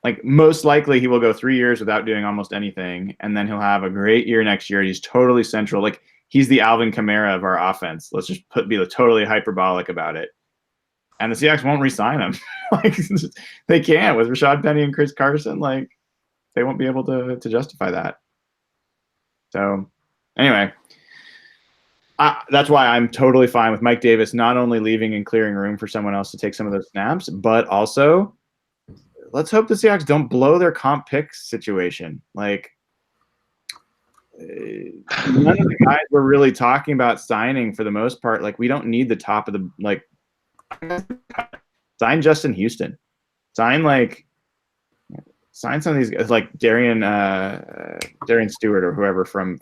Like, most likely he will go 3 years without doing almost anything, and then he'll have a great year next year. He's totally central. Like, he's the Alvin Kamara of our offense. Let's just be totally hyperbolic about it. And the Seahawks won't re-sign him. Like, they can't. With Rashad Penny and Chris Carson, like, they won't be able to justify that. So, anyway, that's why I'm totally fine with Mike Davis not only leaving and clearing room for someone else to take some of those snaps, but also let's hope the Seahawks don't blow their comp pick situation. Like, none of the guys we're really talking about signing for the most part. Like, we don't need the top of the, like, sign Justin Houston. Sign some of these guys like Darian Stewart or whoever from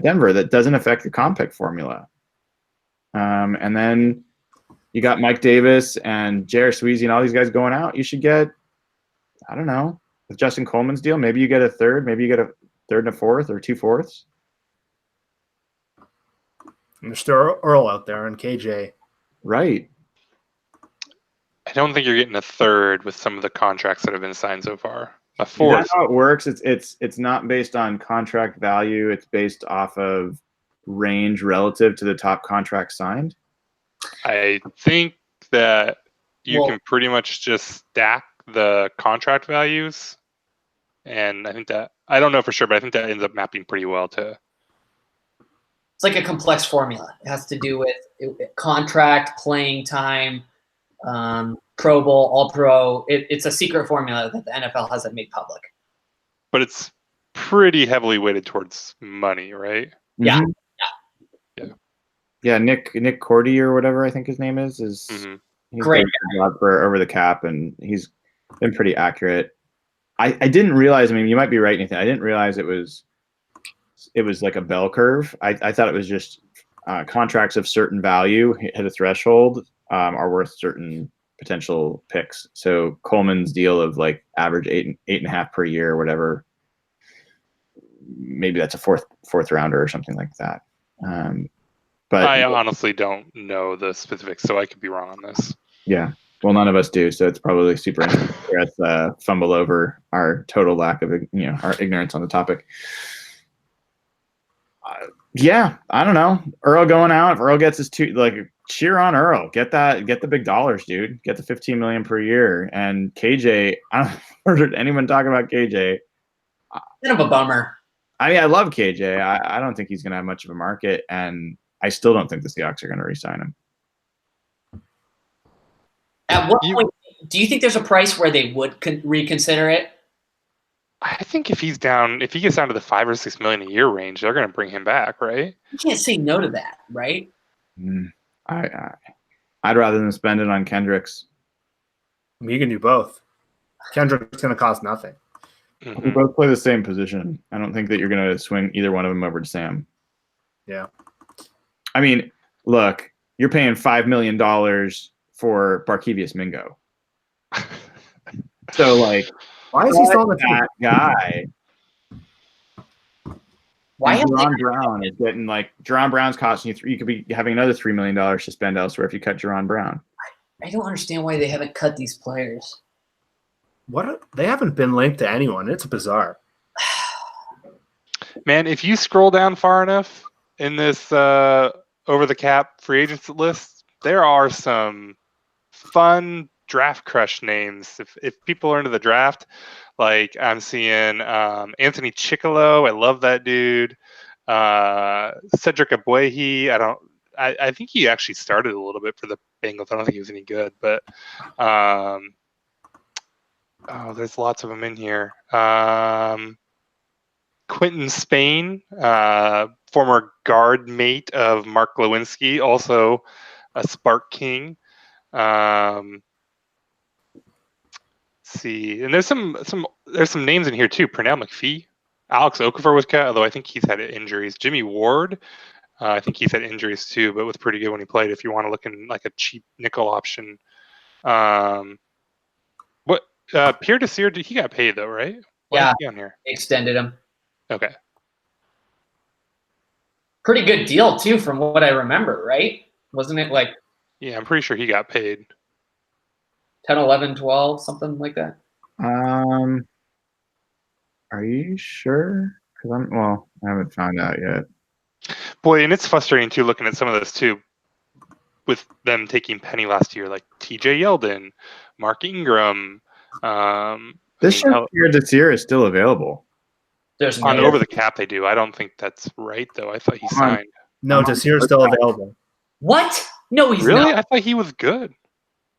Denver that doesn't affect the comp pick formula. And then you got Mike Davis and J.R. Sweezy and all these guys going out. You should get, I don't know, with Justin Coleman's deal, maybe you get a third, maybe you get a third and a fourth or 2/4. There's still Earl out there and KJ. Right. I don't think you're getting a third with some of the contracts that have been signed so far. A fourth. That's how it works. It's not based on contract value. It's based off of range relative to the top contract signed. I think that you can pretty much just stack the contract values. And I think that, I don't know for sure, but I think that ends up mapping pretty well to. It's like a complex formula. It has to do with contract, playing time, Pro Bowl, All Pro. It's a secret formula that the NFL hasn't made public. But it's pretty heavily weighted towards money, right? Yeah. Mm-hmm. Yeah, Nick Cordy or whatever I think his name is he's great job for over the cap, and he's been pretty accurate. I didn't realize. I mean, you might be right, Nathan. I didn't realize it was like a bell curve. I thought it was just contracts of certain value hit a threshold are worth certain potential picks. So Coleman's deal of like average 8.5 per year or whatever, maybe that's a fourth rounder or something like that. But I honestly don't know the specifics, so I could be wrong on this. Yeah. Well, none of us do, so it's probably super interesting to fumble over our total lack of, our ignorance on the topic. Yeah, I don't know. Earl going out. If Earl gets his cheer on Earl. Get the big dollars, dude. Get the $15 million per year. And KJ, I don't heard anyone talk about KJ. Kind of a bummer. I mean, I love KJ. I don't think he's going to have much of a market, and I still don't think the Seahawks are going to re-sign him. At what point do you think there's a price where they would reconsider it? I think if he gets down to the $5 or $6 million a year range, they're going to bring him back, right? You can't say no to that, right? I'd rather than spend it on Kendricks. You can do both. Kendrick's going to cost nothing. Mm-hmm. We both play the same position. I don't think that you're going to swing either one of them over to Sam. Yeah. I mean, look, you're paying $5 million for Barkevious Mingo. So, like, why is he still on the that guy? Why Jerron Brown is getting Jerron Brown's costing you you could be having another $3 million to spend elsewhere if you cut Jerron Brown. I don't understand why they haven't cut these players. They haven't been linked to anyone. It's bizarre. Man, if you scroll down far enough in this over the cap free agents list, there are some fun draft crush names. If people are into the draft, Like I'm seeing Anthony Chickalo. I love that dude. Cedric Abuehi. I think he actually started a little bit for the Bengals. I don't think he was any good, but there's lots of them in here. Quentin Spain, former guard mate of Mark Lewinsky, also a Spark King. See, and there's some names in here too. Pernell McPhee, Alex Okafor was cut, although I think he's had injuries. Jimmy Ward, I think he's had injuries too, but was pretty good when he played. If you want to look in like a cheap nickel option, Pierre Desir, he got paid though, right? Why is he on here? Extended him. Okay. Pretty good deal too, from what I remember, right? Wasn't it like? Yeah, I'm pretty sure he got paid. 10, 11, 12, something like that. Are you sure? Because I haven't found out yet. Boy, and it's frustrating too, looking at some of this too, with them taking Penny last year, like TJ Yeldon, Mark Ingram. This Pierre Desir is still available. There's on over the cap they do. I don't think that's right though. I thought he signed. No, Desir is still available. What? No, he's really? not. I thought he was good.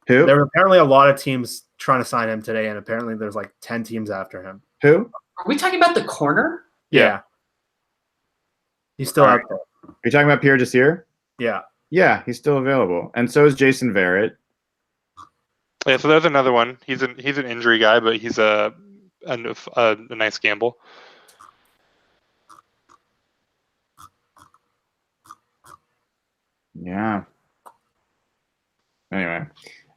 Who? There were apparently a lot of teams trying to sign him today, and apparently there's like 10 teams after him. Who? Are we talking about the corner? Yeah. He's still out there. Are you talking about Pierre Desir? Yeah. Yeah, he's still available. And so is Jason Verrett. Yeah, so there's another one. He's an injury guy, but he's a nice gamble. Yeah. Anyway,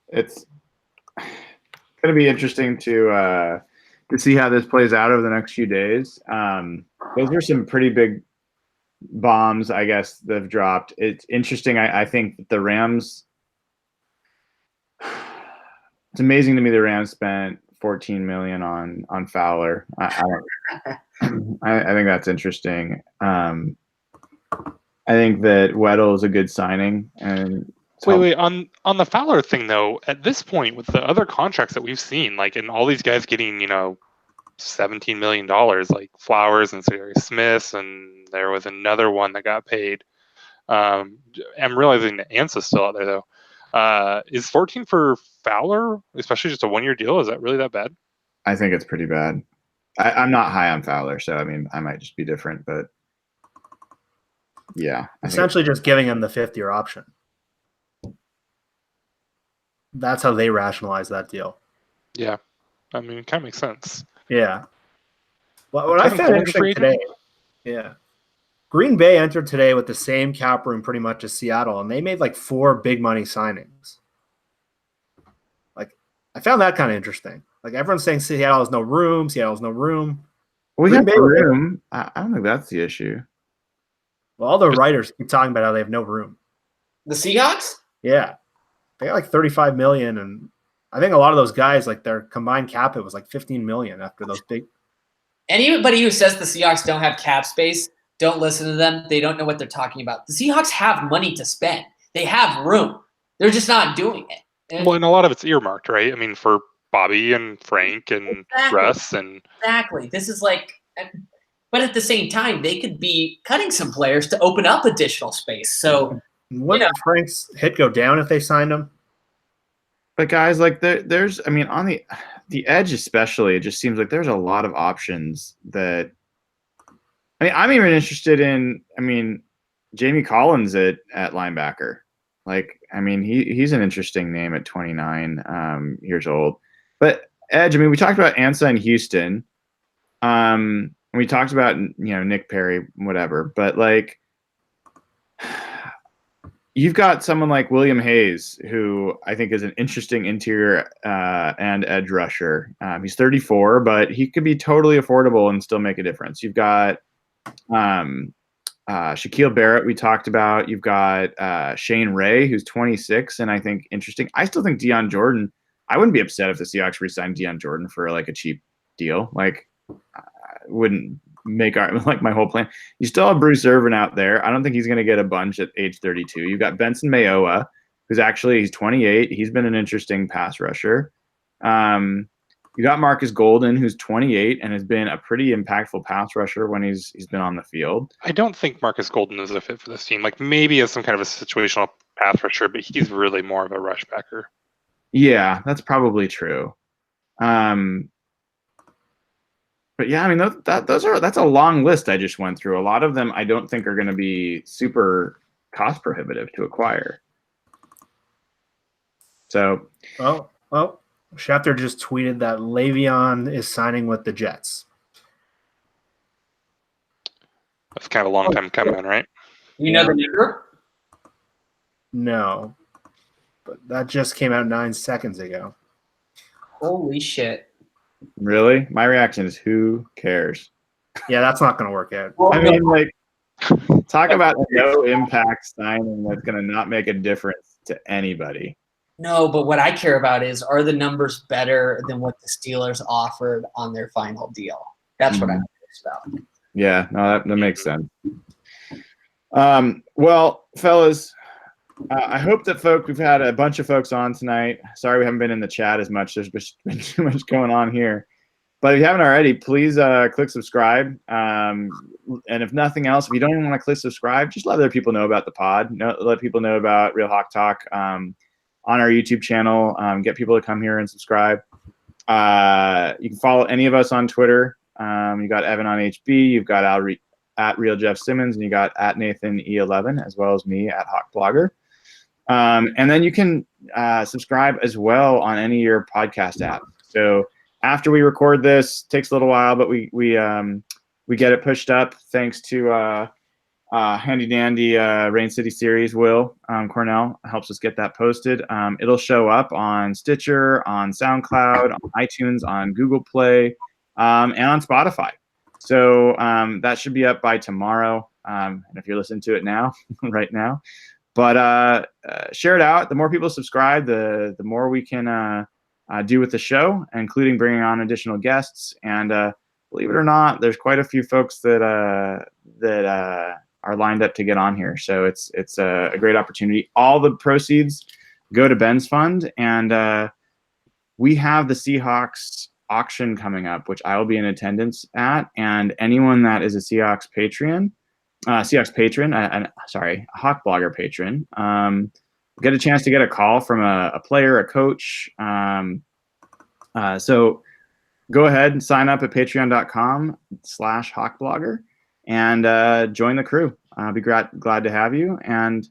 it's going to be interesting to see how this plays out over the next few days. Those are some pretty big bombs, I guess, that have dropped. It's interesting. I think that the Rams. It's amazing to me the Rams spent $14 million on Fowler. I think that's interesting. I think that Weddle is a good signing. And wait, on the Fowler thing though, at this point with the other contracts that we've seen, like, and all these guys getting, $17 million, like Flowers and Sarius Smith, and there was another one that got paid. I'm realizing that Ansa's still out there though. Is 14 for Fowler, especially just a 1-year deal? Is that really that bad? I think it's pretty bad. I'm not high on Fowler, so I mean, I might just be different, but yeah. Essentially just giving him the 5th-year option. That's how they rationalize that deal. Yeah. I mean, it kind of makes sense. Yeah. Well, what I found interesting today, Green Bay entered today with the same cap room pretty much as Seattle, and they made like 4 big money signings. Like, I found that kind of interesting. Like, everyone's saying Seattle has no room. We have room. I don't think that's the issue. Well, all the writers keep talking about how they have no room. The Seahawks? Yeah. They got like $35 million, and I think a lot of those guys, like, their combined cap it was like $15 million after those big. Anybody who says the Seahawks don't have cap space, don't listen to them. They don't know what they're talking about. The Seahawks have money to spend. They have room. They're just not doing it. Well, and a lot of it's earmarked, right? I mean, for Bobby and Frank and Russ and exactly. This is like. But at the same time, they could be cutting some players to open up additional space. So, wouldn't Frank's hit go down if they signed him? But guys, like there's, I mean, on the edge especially, it just seems like there's a lot of options that. I mean, I'm even interested in. I mean, Jamie Collins at linebacker. Like, I mean, he's an interesting name at 29 years old. But edge, I mean, we talked about Ansa in Houston. We talked about, Nick Perry, whatever, but like you've got someone like William Hayes, who I think is an interesting interior and edge rusher. He's 34, but he could be totally affordable and still make a difference. You've got Shaquille Barrett, we talked about. You've got Shane Ray, who's 26, and I think interesting. I still think Deion Jordan. I wouldn't be upset if the Seahawks re-signed Deion Jordan for like a cheap deal. Like, wouldn't make my whole plan. You still have Bruce Irvin out there. I don't think he's going to get a bunch at age 32. You've got Benson Mayowa, who's actually he's 28. He's been an interesting pass rusher. You got Marcus Golden, who's 28 and has been a pretty impactful pass rusher when he's been on the field. I don't think Marcus Golden is a fit for this team. Like maybe as some kind of a situational pass rusher, but he's really more of a rush backer. Yeah, that's probably true. But yeah, I mean that's a long list I just went through. A lot of them I don't think are going to be super cost prohibitive to acquire. So, Schefter just tweeted that Le'Veon is signing with the Jets. That's kind of a long time coming, right? You know the number? No, but that just came out 9 seconds ago. Holy shit. really? My reaction is who cares? Yeah, that's not going to work out. I mean, like, talk about no impact signing that's going to not make a difference to anybody. No, but what I care about is, are the numbers better than what the Steelers offered on their final deal? That's what I'm curious about. Yeah, no, that makes sense. Well, fellas, I hope that we've had a bunch of folks on tonight. Sorry we haven't been in the chat as much. There's been too much going on here. But if you haven't already, please click subscribe. And if nothing else, if you don't even want to click subscribe, just let other people know about the pod. Let people know about Real Hawk Talk on our YouTube channel. Get people to come here and subscribe. You can follow any of us on Twitter. You got Evan on HB. You've got at Real Jeff Simmons, and you got at Nathan E11, as well as me at Hawk Blogger. And then you can subscribe as well on any of your podcast app. So after we record this, takes a little while, but we get it pushed up thanks to handy dandy Rain City Series Will Cornell helps us get that posted. It'll show up on Stitcher, on SoundCloud, on iTunes, on Google Play, and on Spotify. So that should be up by tomorrow. And if you're listening to it now, right now, but share it out. The more people subscribe, the more we can do with the show, including bringing on additional guests. And believe it or not, there's quite a few folks that are lined up to get on here. So it's a great opportunity. All the proceeds go to Ben's fund, and we have the Seahawks auction coming up, which I will be in attendance at. And anyone that is a Seahawks patron, a Hawk Blogger patron, get a chance to get a call from a player, a coach. So go ahead and sign up at patreon.com/hawkblogger and join the crew. I'll be glad to have you. And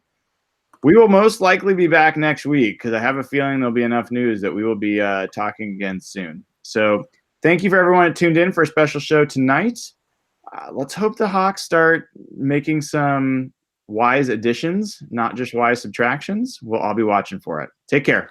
we will most likely be back next week because I have a feeling there'll be enough news that we will be talking again soon. So thank you for everyone that tuned in for a special show tonight. Let's hope the Hawks start making some wise additions, not just wise subtractions. We'll all be watching for it. Take care.